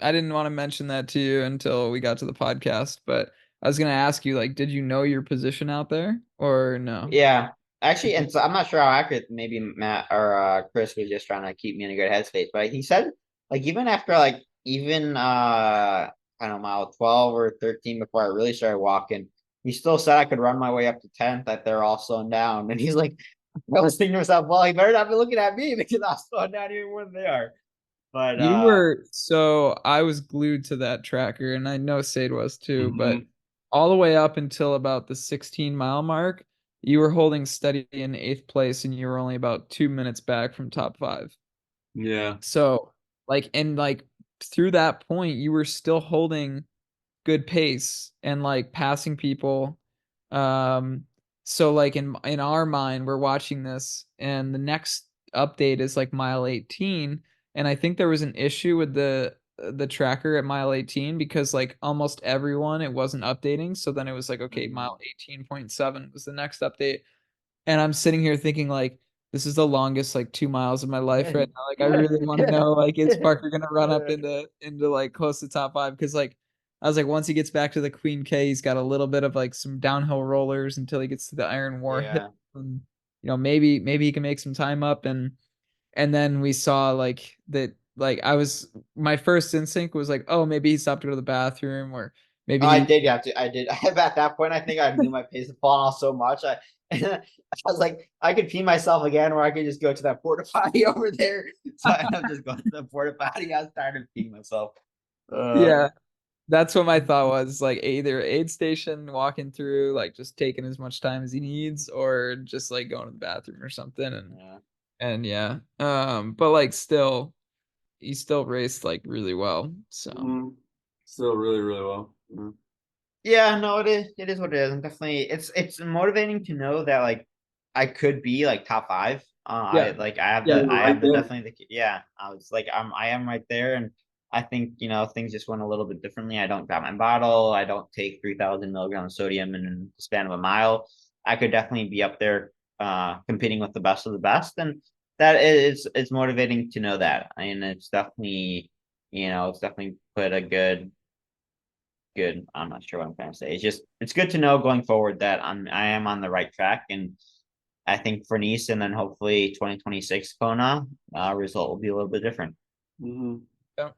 to mention that to you until we got to the podcast, but I was gonna ask you, like, did you know your position out there or no? Yeah. Actually, and so I'm not sure how accurate maybe Matt or Chris was just trying to keep me in a good headspace, but he said like even after like even I don't know mile 12 or 13 before I really started walking, he still said I could run my way up to 10th, that they're all slowing down. And he's like, I was thinking to myself, well, he better not be looking at me because I'm slowing down even more than they are. But You were so I was glued to that tracker, and I know Seid was too, but Mhm. all the way up until about the 16-mile mark, you were holding steady in 8th place, and you were only about 2 minutes back from top 5. Yeah. So, like through that point, you were still holding good pace and like passing people. Um, so like in our mind, we're watching this, and the next update is like mile 18, and I think there was an issue with the tracker at mile 18 because like almost everyone it wasn't updating. So then it was like, okay, mile 18.7 was the next update, and I'm sitting here thinking like, this is the longest like 2 miles of my life right now. Like I really want to know, like, is Parker gonna run up into like close to top 5? Because like I was like, once he gets back to the Queen K, he's got a little bit of like some downhill rollers until he gets to the Iron War hill, yeah. and maybe he can make some time up. And then we saw like that, like I was, my first instinct was like, oh, maybe he stopped to go to the bathroom, or maybe Oh, I he did have to. I did. At that point, I think I knew my pace had fallen off so much. I was like, I could pee myself again, or I could just go to that porta potty over there. So I ended up just going to the porta potty. I was tired of peeing myself. yeah. That's what my thought was, like either aid station, walking through, like just taking as much time as he needs, or just like going to the bathroom or something. And Yeah. and yeah, but like still, he still raced like really well. So Mhm. Still really, really well. Yeah. Yeah, no, it is. It is what it is. And definitely, it's motivating to know that like I could be like top five. I yeah, like Yeah, you're I right have the there. definitely yeah. I was like I am right there, and I think things just went a little bit differently. I don't grab my bottle. I don't take 3,000 milligrams of sodium in the span of a mile. I could definitely be up there, competing with the best of the best, and that is it's motivating to know that. And it's definitely it's definitely put a good. I'm not sure what I'm trying to say. It's good to know going forward that I am on the right track, and I think for Nice and then hopefully 2026 Kona, result will be a little bit different. Mhm. yeah.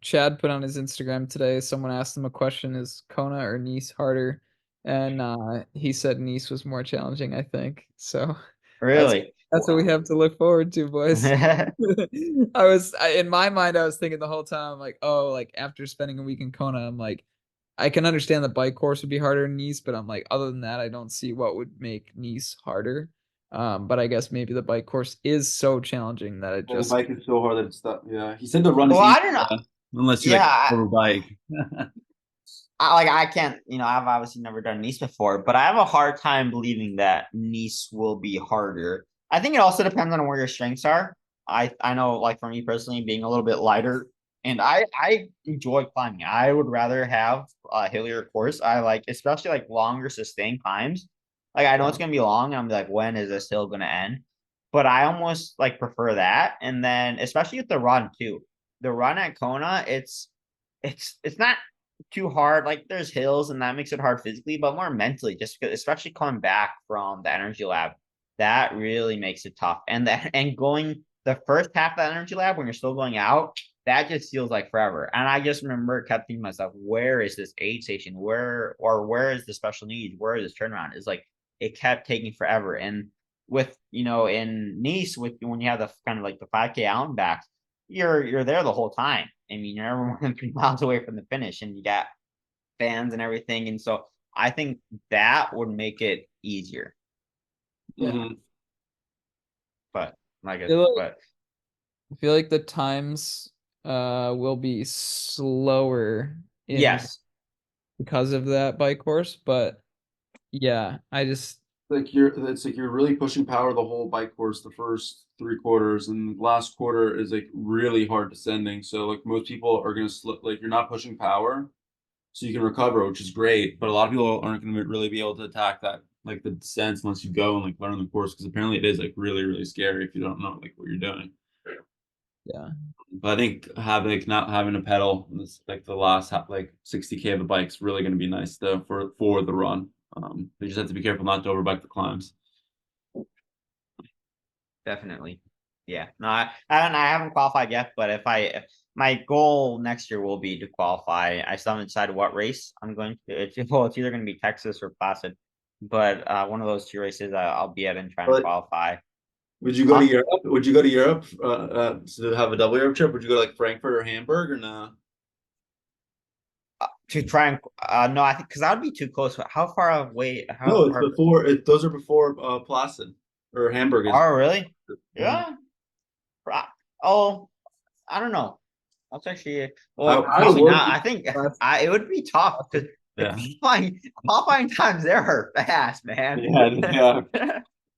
Chad put on his Instagram today. Someone asked him a question: is Kona or Nice harder? And he said Nice was more challenging, I think. So that's Really? that's what we Wow. have to look forward to, boys. In my mind, I was thinking the whole time, like, oh, like after spending a week in Kona, I'm like, I can understand the bike course would be harder in Nice, but I'm like, other than that, I don't see what would make Nice harder. But I guess maybe the bike course is so challenging that it Yeah, the just, bike is so hard that it's stuck. Yeah, he said the run is Well, I easy, don't know. unless you Yeah, like over bike. I can't. I've obviously never done Nice before, but I have a hard time believing that Nice will be harder. I think it also depends on where your strengths are. I know, like for me personally, being a little bit lighter, and I enjoy climbing. I would rather have a hillier course. I like, especially like longer sustained climbs. Like I know it's gonna be long, and I'm like, when is this hill gonna end? But I almost like prefer that. And then especially with the run too, the run at Kona, it's not too hard. Like there's hills and that makes it hard physically, but more mentally, just because, especially coming back from the energy lab, that really makes it tough. And going the first half of the energy lab when you're still going out, that just feels like forever. And I just remember kept thinking to myself, where is this aid station? Where is the special needs? Where is this turnaround? It's like it kept taking forever. And with in Nice, with when you have the kind of like the 5K out and back, you're there the whole time. I mean, you're never more than 3 miles away from the finish, and you got fans and everything. And so I think that would make it easier. yeah. Mhm. But like, It, like, but I feel like the times will be slower in Yes. because of that bike course, but yeah, I just It's like you're really pushing power the whole bike course the first 3 quarters, and the last quarter is like really hard descending. So like most people are gonna slip, like you're not pushing power, so you can recover, which is great. But a lot of people aren't gonna really be able to attack that like the descents unless you go and like learn the course, because apparently it is like really scary if you don't know like what you're doing. yeah. But I think having like not having a pedal in this like the last like 60K of the bike's really gonna be nice though for the run. You just have to be careful not to overbike the climbs. Definitely. Yeah. No, I haven't qualified yet, but if my goal next year will be to qualify. I still haven't decided what race I'm going to. It's either going to be Texas or Placid, but one of those two races I'll be at and trying to But qualify. would you go Huh? to Europe? Would you go to Europe to have a double Europe trip? Would you go to like Frankfurt or Hamburg or no? To try and no, I think because that would be too close. How far away? How No, it's far? before. Those are before Placid or Hamburg is. Oh, really? Mhm. Yeah. Oh, I don't know. That's actually How probably would not. you- I think That's- it would be tough because Yeah. qualifying times there are fast, man. Yeah.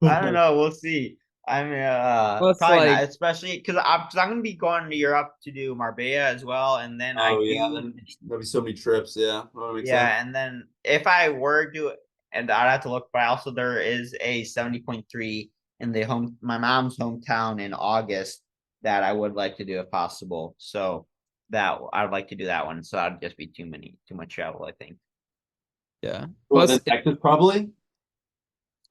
I don't know. We'll see. I mean, Well, it's probably not, like especially because I'm gonna be going to Europe to do Marbella as well, and then I Oh yeah, do, then there'll be so many trips. Yeah, that makes sense. yeah, and then if I were to, and I'd have to look, but also there is a 70.3 in my mom's hometown in August that I would like to do if possible. So that I'd like to do that one. So that'd just be too much travel, I think. yeah. Well, Plus, then Texas probably.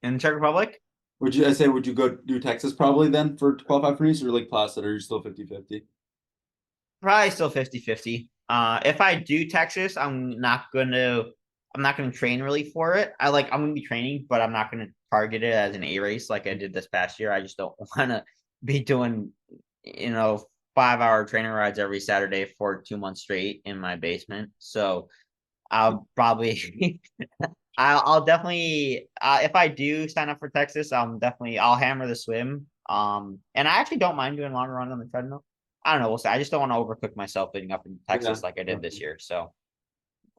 In the Czech Republic, Would you? I say, would you go do Texas probably then for qualify for Nice or Lake Placid, or you're still 50-50? probably still 50-50. If I do Texas, I'm not gonna train really for it. I'm gonna be training, but I'm not gonna target it as an A race like I did this past year. I just don't wanna be doing, 5-hour training rides every Saturday for 2 months straight in my basement. So I'll probably I'll definitely if I do sign up for Texas, I'll hammer the swim. And I actually don't mind doing longer runs on the treadmill. I don't know, we'll see. I just don't want to overcook myself leading up in Texas Yeah. like I did this year. So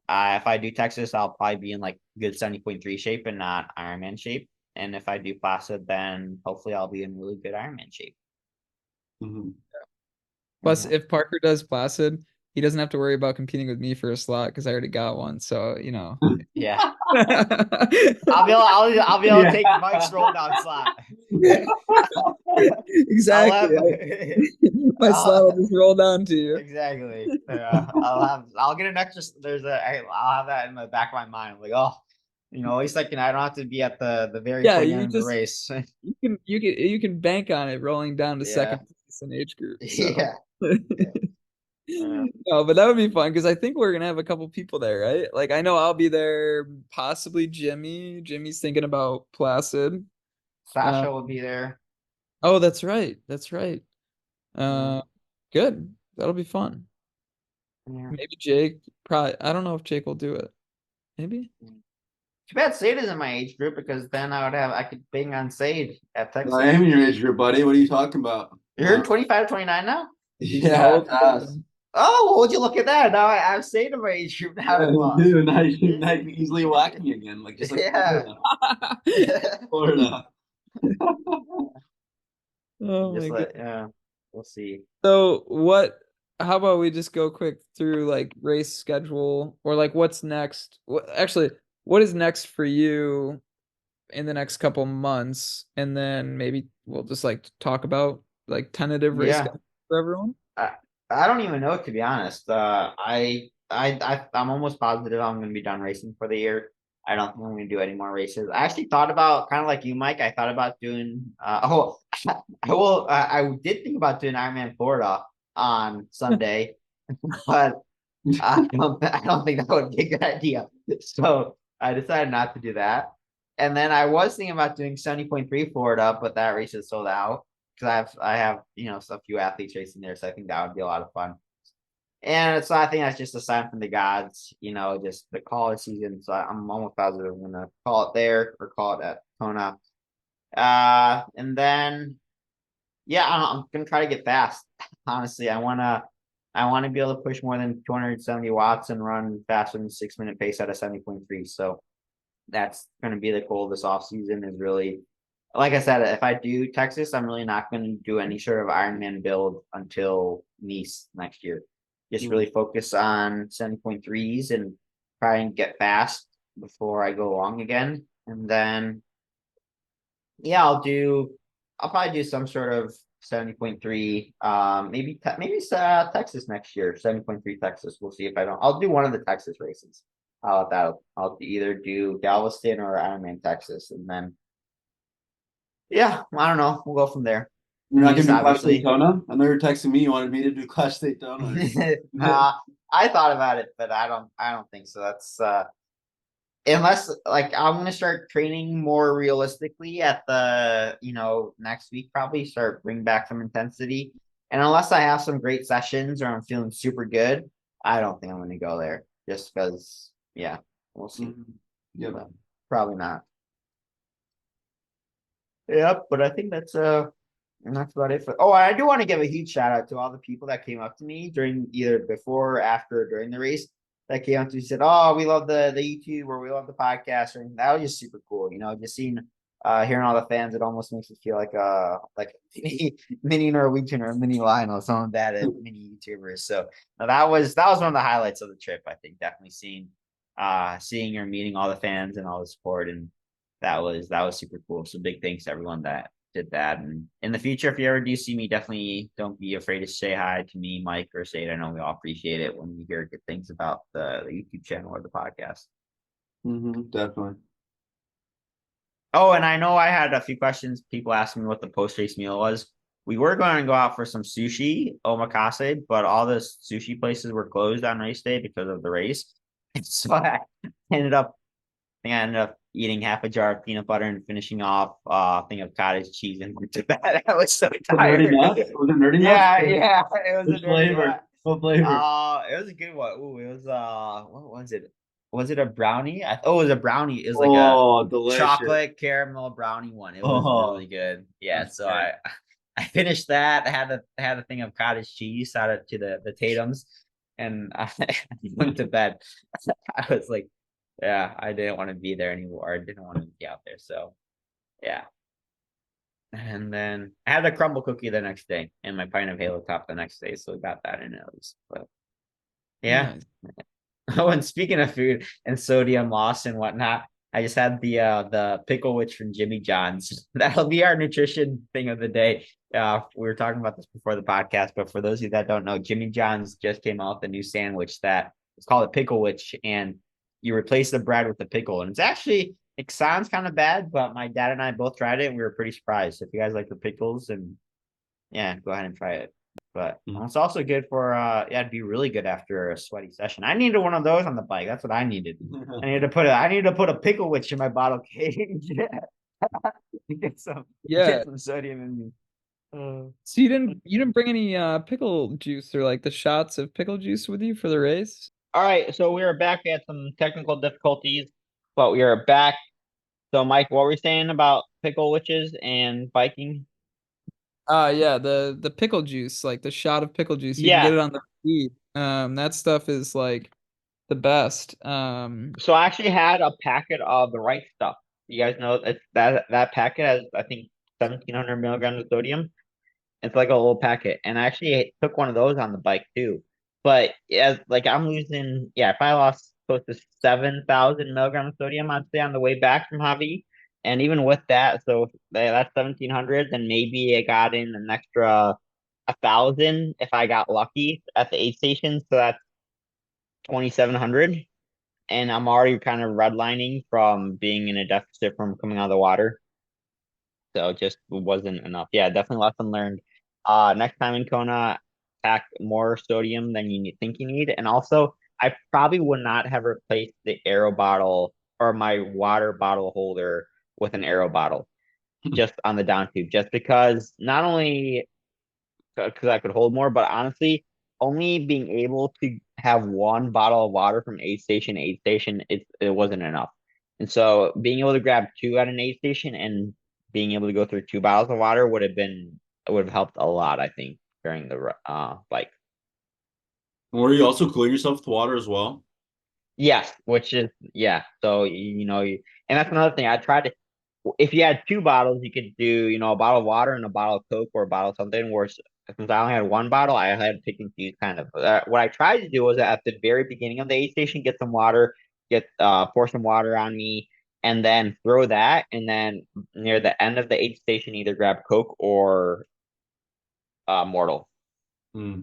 if I do Texas, I'll probably be in like good 70.3 shape and not Ironman shape. And if I do Placid, then hopefully I'll be in really good Ironman shape. Mhm. plus, Yeah. if Parker does Placid, he doesn't have to worry about competing with me for a slot because I already got one. So Yeah. I'll be able to take Mike's roll down slot. Exactly. My slot will just roll down to you. Exactly. Yeah, I'll get an extra. I'll have that in the back of my mind. Like, oh, at least I don't have to be at the very Yeah, pointy you end of the just race. you can bank on it rolling down to Yeah. second place in age group. So. Yeah. Yeah. No, but that would be fun because I think we're gonna have a couple people there, right? Like I know I'll be there, possibly Jimmy. Jimmy's thinking about Placid. Sasha will be there. Oh, that's right. That's right. Yeah. Good. That'll be fun. Yeah. Maybe Jake. Probably. I don't know if Jake will do it. Maybe. Too bad Seid is in my age group because then I could bang on Seid at Texas. I am in your age group, buddy. What are you talking about? You're 25 to 29 now? Yeah, fast. Oh, well, would you look at that? Now I have Seid in my age group now. Dude, now you easily whack me again, like just like Yeah. Florida. Oh Just my like, god. yeah, we'll see. So how about we just go quick through like race schedule or like what's next? Actually, what is next for you in the next couple months? And then maybe we'll just like talk about like tentative race Yeah. schedule for everyone. I don't even know, to be honest. I'm almost positive I'm going to be done racing for the year. I don't think I'm going to do any more races. I actually thought about, kind of like you, Mike. I thought about doing. I did think about doing Ironman Florida on Sunday, but I don't think that would be a good idea. So I decided not to do that. And then I was thinking about doing 70.3 Florida, but that race is sold out because I have a few athletes racing there, so I think that would be a lot of fun. And so I think that's just a sign from the gods, just the college season. So I'm almost positive I'm gonna call it there or call it at Kona. And then Yeah, I'm gonna try to get fast. Honestly, I wanna be able to push more than 270 watts and run faster than 6 minute pace at a 70.3. So that's gonna be the goal this off season. Is really, like I said, if I do Texas, I'm really not gonna do any sort of Ironman build until Nice next year. Just really focus on 70.3s and try and get fast before I go long again. And then yeah, I'll probably do some sort of 70.3. Maybe Texas next year, 70.3 Texas. We'll see if I don't. I'll do one of the Texas races. I'll either do Galveston or Ironman Texas, and then yeah, I don't know. We'll go from there. You're not Nice, gonna do Clash obviously. Daytona? I know you're texting me. You wanted me to do Clash Daytona. I thought about it, but I don't think so. That's unless like I'm gonna start training more realistically at the next week, probably start bring back some intensity. And unless I have some great sessions or I'm feeling super good, I don't think I'm gonna go there. Just because, yeah, we'll see. Yeah. But probably not. Yep, but I think that's about it for. Oh, I do want to give a huge shout out to all the people that came up to me during either before, after, or during the race. That came up to me and said, "Oh, we love the YouTube or we love the podcast." And that was just super cool. Just seeing, hearing all the fans, it almost makes me feel like a mini Norwegian or a mini Lionel, some of that mini YouTubers. So that was one of the highlights of the trip. I think definitely seeing or meeting all the fans and all the support, and that was super cool. So big thanks to everyone that did that. And in the future, if you ever do see me, definitely don't be afraid to say hi to me, Mike, or Seid. I know we all appreciate it when we hear good things about the YouTube channel or the podcast. Definitely. Oh, and I know I had a few questions. People asked me what the post-race meal was. We were going to go out for some sushi, omakase, but all the sushi places were closed on race day because of the race. And so ended up I ended up eating half a jar of peanut butter and finishing off a thing of cottage cheese and went to bed. I was so tired. Nerdy enough? Was it nerdy Yeah, enough? yeah, it was Which a dirty flavor? one. What flavor? It was a good one. Ooh, it was what was it? Was it a brownie? It was a brownie. It was like a Oh, delicious. chocolate caramel brownie one. It was really good. Yeah, that's so great. I finished that. I had a thing of cottage cheese out of to the Tatums, and I went to bed. I was like, yeah, I didn't want to be there anymore. I didn't want to be out there. So yeah. And then I had a crumble cookie the next day and my pint of Halo Top the next day. So we got that in those. But yeah. Nice. Oh, and speaking of food and sodium loss and whatnot, I just had the pickle witch from Jimmy John's. That'll be our nutrition thing of the day. We were talking about this before the podcast, but for those of you that don't know, Jimmy John's just came out with a new sandwich that is called a pickle witch, and you replace the bread with the pickle. And it sounds kind of bad, but my dad and I both tried it and we were pretty surprised. If you guys like the pickles, and yeah, go ahead and try it. But it's also good for it'd be really good after a sweaty session. I needed one of those on the bike. That's what I needed. I needed to put a pickle witch in my bottle cage. get some sodium in me. So you didn't bring any pickle juice or like the shots of pickle juice with you for the race? All right, so we are back. We had some technical difficulties, but we are back. So Mike, what were we saying about pickle witches and biking? Yeah, the pickle juice, like the shot of pickle juice. You can get it on the feed. That stuff is like the best. So I actually had a packet of the right stuff. You guys know that packet has, I think, 1,700 milligrams of sodium. It's like a little packet, and I actually took one of those on the bike too. But as like I'm losing, yeah, if I lost close to 7,000 milligrams of sodium, I'd say on the way back from Javi, and even with that, so that's 1,700. Then maybe I got in an extra 1,000 if I got lucky at the aid station. So that's 2,700, and I'm already kind of redlining from being in a deficit from coming out of the water. So it just wasn't enough. Yeah, definitely lesson learned. Next time in Kona, pack more sodium than think you need. And also, I probably would not have replaced the arrow bottle or my water bottle holder with an arrow bottle just on the down tube, just because not only because I could hold more, but honestly, only being able to have one bottle of water from aid station to aid station, it wasn't enough. And so being able to grab two at an aid station and being able to go through two bottles of water would have been would have helped a lot, I think, during the bike. Were you also cooling yourself with water as well? Yes, which is yeah. So and that's another thing. I tried to. If you had 2 bottles, you could do a bottle of water and a bottle of Coke or a bottle of something. Where since I only had 1 bottle, I had to pick and choose kind of. What I tried to do was at the very beginning of the aid station, get some water, pour some water on me, and then throw that, and then near the end of the aid station, either grab Coke or Mortal. Hmm.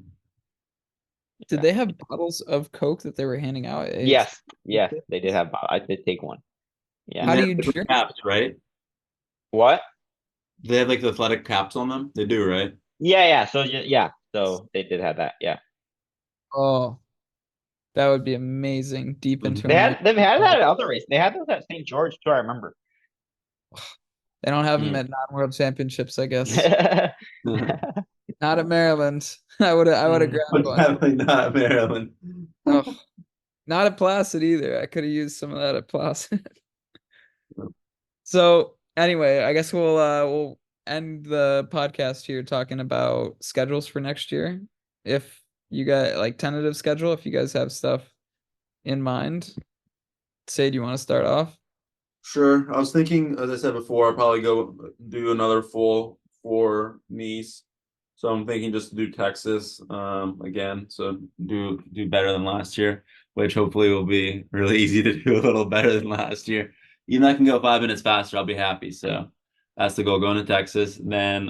Did they have bottles of Coke that they were handing out at AIDS? Yes, they did have. I did take one. Yeah. How And do they you have different drink? caps, right? What? They have like the athletic caps on them. They do, right? Yeah. So yeah. So they did have that. Yeah. Oh, that would be amazing. Deep into They've had that America. at other races. They had those at St. George too. I remember. They don't have them Mm. at non-world championships, I guess. Not at Maryland. I would have Mm. grabbed But one. definitely not Maryland. Oh, not at Placid either. I could have used some of that at Placid. So anyway, I guess we'll end the podcast here talking about schedules for next year. If you got like tentative schedule, if you guys have stuff in mind. Say, do you want to start off? Sure. I was thinking, as I said before, I'll probably go do another full for Nice. So I'm thinking just to do Texas again. So do better than last year, which hopefully will be really easy to do a little better than last year. Even if I can go 5 minutes faster, I'll be happy. So that's the goal, going to Texas. Then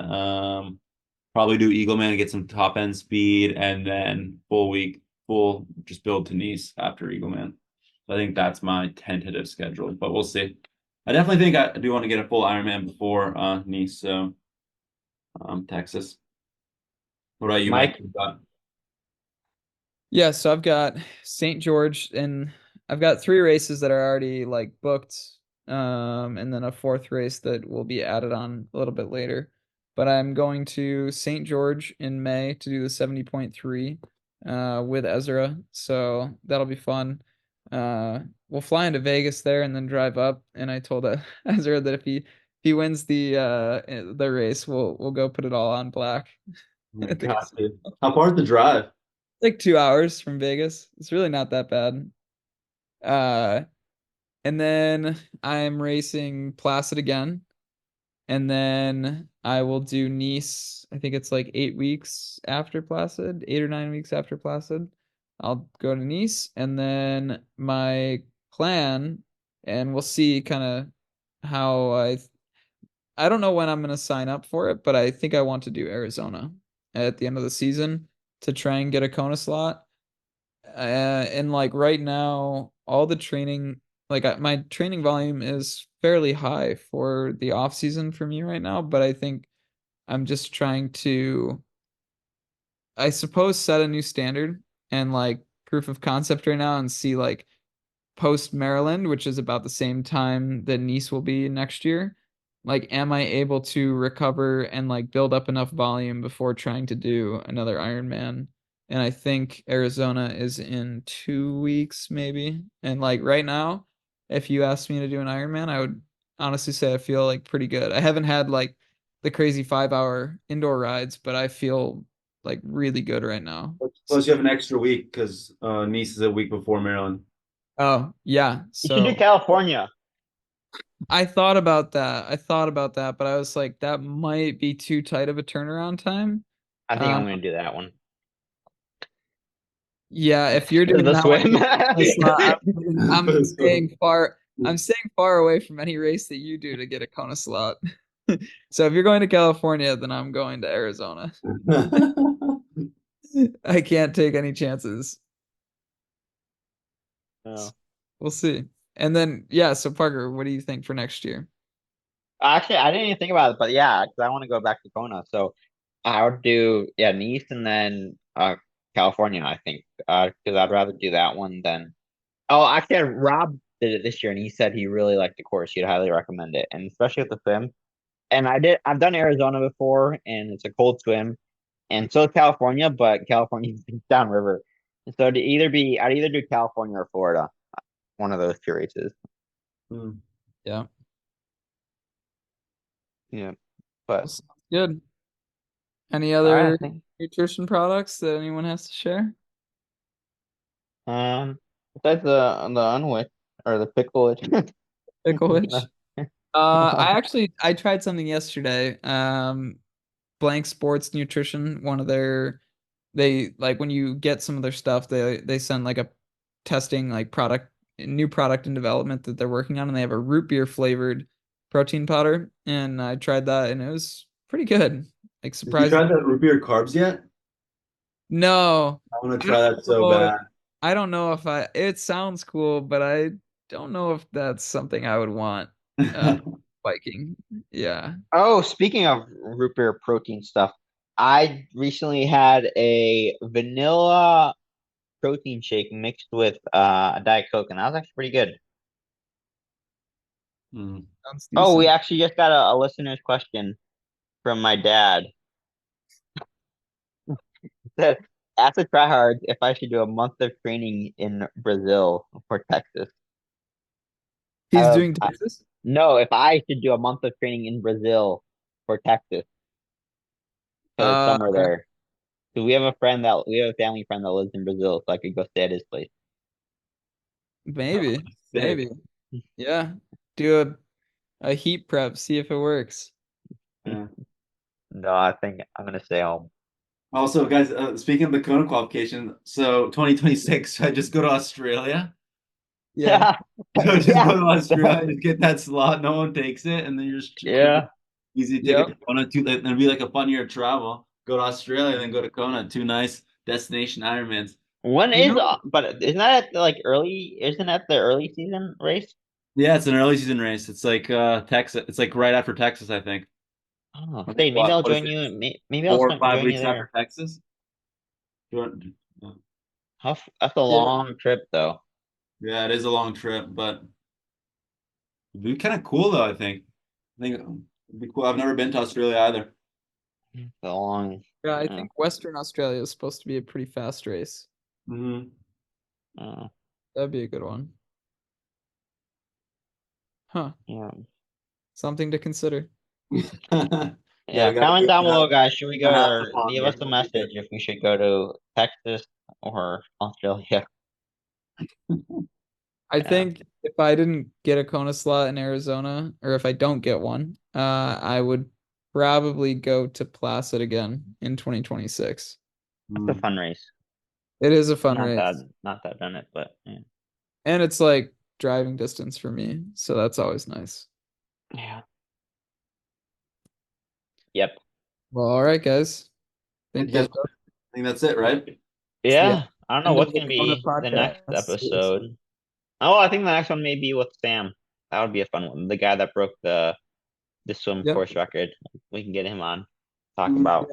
probably do Eagleman, get some top end speed, and then full just build to Nice after Eagleman. So I think that's my tentative schedule, but we'll see. I definitely think I do want to get a full Ironman before Nice, so Texas. What about you, Mike? Mike. Yeah, so I've got St. George and I've got 3 races that are already like booked. And then a 4th race that will be added on a little bit later. But I'm going to St. George in May to do the 70.3 with Ezra. So that'll be fun. We'll fly into Vegas there and then drive up. And I told Ezra that if he wins the race, we'll go put it all on black. I think Got to. How far is the drive? like 2 hours from Vegas. It's really not that bad. Uh, and then I'm racing Placid again. And then I will do Nice. I think it's like 8 weeks after Placid, 8 or 9 weeks after Placid. I'll go to Nice. And then my plan, and we'll see kind of how I don't know when I'm going to sign up for it, but I think I want to do Arizona at the end of the season to try and get a Kona slot. And like right now, all the training, like my training volume is fairly high for the off season for me right now, but I think I'm just trying to, I suppose, set a new standard and like proof of concept right now and see like post Maryland, which is about the same time that Nice will be next year. Like, am I able to recover and like build up enough volume before trying to do another Ironman? And I think Arizona is in 2 weeks, maybe. And like right now, if you asked me to do an Ironman, I would honestly say I feel like pretty good. I haven't had like the crazy 5 hour indoor rides, but I feel like really good right now. Plus, you have an extra week because Nice is a week before Maryland. Oh, yeah. You should do So California. I thought about that. I thought about that, but I was like, that might be too tight of a turnaround time. I think Uh, I'm gonna do that one. yeah, if you're doing The that one, swim. I'm staying far. I'm staying far away from any race that you do to get a Kona slot. So if you're going to California, then I'm going to Arizona. I can't take any chances. No. We'll see. And then, yeah, so Parker, what do you think for next year? Actually, I didn't even think about it, but yeah, because I want to go back to Kona. So I would do Nice and then California, I think. Because I'd rather do that one than actually Rob did it this year and he said he really liked the course. He'd highly recommend it. And especially with the swim. And I've done Arizona before and it's a cold swim. And so is California, but California's downriver. And so I'd either do California or Florida, one of those 2 races. Yeah. Yeah. But Well, sounds good. Any All right, I other think. nutrition products that anyone has to share? Besides the unwich or the pickleage. Pickle Witch. I tried something yesterday. Blank Sports Nutrition, one of their they like when you get some of their stuff, they send like a testing like new product in development that they're working on, and they have a root beer flavored protein powder, and I tried that and it was pretty good. Like Have you surprising. tried that root beer carbs yet? No, I want I to try don't that so know if bad. I don't know if it sounds cool, but I don't know if that's something I would want biking. Yeah. Oh, speaking of root beer protein stuff, I recently had a vanilla protein shake mixed with a Diet Coke, and that was actually pretty good. Mm. Sounds Oh, we decent. actually just got a listener's question from my dad. Said, ask the tryhards if I should do a month of training in Brazil for Texas. He's doing I, Texas? no, if I should do a month of training in Brazil for Texas, because it's Uh, somewhere there. Because we have a family friend that lives in Brazil, so I could go stay at his place. maybe, Sick. maybe. Yeah. Do a heat prep, see if it works. Yeah. No, I think I'm gonna stay home. Also, guys, speaking of the Kona qualification, so 2026, I just go to Australia. Yeah. So just Yeah, go to Australia, just get that slot, no one takes it, and then you're just yeah. easy ticket Yep. to Kona. It'll be like a fun year of travel. Go to Australia, then go to Kona. Two nice destination Ironmans. When You is know, but isn't that at the, like early? Isn't that the early season race? Yeah, it's an early season race. It's like Texas. It's like right after Texas, I think. Oh, I think Seid, maybe I'll what is join it? you. Maybe I'll 4 or 5 join you weeks after there. Texas. That's a Yeah, long trip though. yeah, it is a long trip, but it'd be kind of cool though. I think it'd be cool. I've never been to Australia either. It's a long. yeah, I Yeah. think Western Australia is supposed to be a pretty fast race. Hmm. Uh, That'd be a good one. Huh. yeah. Something to consider. Yeah, Yeah. we gotta Comment we down gotta, below, guys. Should we go gotta have some or fun. leave us a Yeah. message if we should go to Texas or Australia? I Yeah. think if I didn't get a Kona slot in Arizona, or if I don't get one, I would probably go to Placid again in 2026. That's a Mm. fun race. It is a fun Not that race, not that I've done it, but yeah. and it's like driving distance for me, so that's always nice. Yeah. Yep. Well, all right, guys. You Think guys, that I think that's it, right? that's the Yeah. I don't know end of what's the gonna Kona be the next podcast. episode. Oh, I think the next one may be with Sam. That would be a fun one. The guy that broke the swim Yep. course record. We can get him on. Talk Mm. about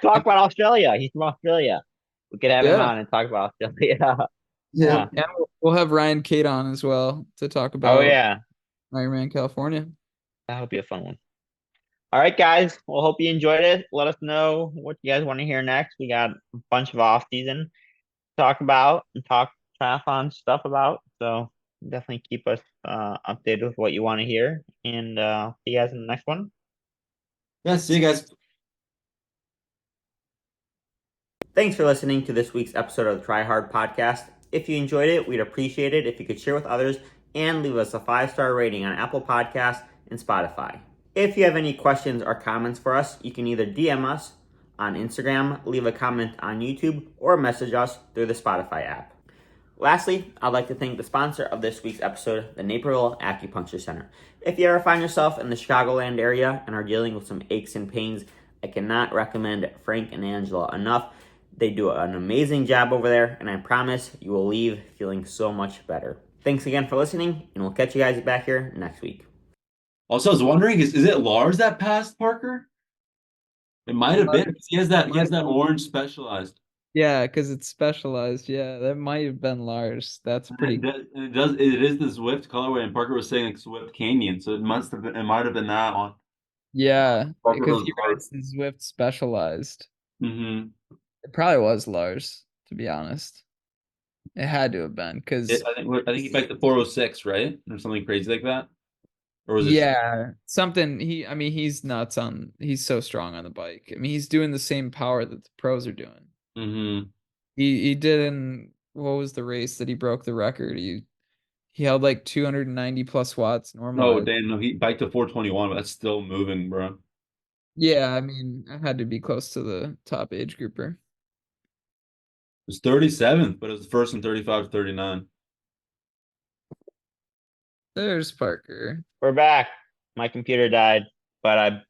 talk about Australia. He's from Australia. We could have him Yeah. on and talk about Australia. Yeah. Yeah. And we'll have Ryan Cade on as well to talk Oh about yeah. Ironman California. That would be a fun one. All right, guys. Well, hope you enjoyed it. Let us know what you guys want to hear next. We got a bunch of off season to talk about and talk triathlon stuff about. So definitely keep us updated with what you want to hear. And see you guys in the next one. Yeah, see you guys. Thanks for listening to this week's episode of the Try Hard podcast. If you enjoyed it, we'd appreciate it if you could share with others and leave us a 5-star rating on Apple Podcasts and Spotify. If you have any questions or comments for us, you can either DM us on Instagram, leave a comment on YouTube, or message us through the Spotify app. Lastly, I'd like to thank the sponsor of this week's episode, the Naperville Acupuncture Center. If you ever find yourself in the Chicagoland area and are dealing with some aches and pains, I cannot recommend Frank and Angela enough. They do an amazing job over there, and I promise you will leave feeling so much better. Thanks again for listening, and we'll catch you guys back here next week. Also, I was wondering, is it Lars that passed Parker? It might have been. 'Cause he has that orange Specialized. Yeah, because it's specialized. Yeah, that might have been Lars. That's And pretty. it is the Zwift colorway, and Parker was saying like Swift Canyon, so it might have been that one. Yeah, Parker because goes he rides the Zwift specialized. Mm-hmm. It probably was Lars, to be honest. It had to have been because I think he biked the 406, right? Or something crazy like that. Or was it? Yeah, something I mean, he's so strong on the bike. I mean, he's doing the same power that the pros are doing. Mm-hmm. He did in, what was the race that he broke the record? He held like 290 plus watts No, normalized. Dan, no, he biked to 421, but that's still moving, bro. Yeah, I mean, I had to be close to the top age grouper. It was 37th, but it was the first in 35 to 39. There's Parker. We're back. My computer died, but I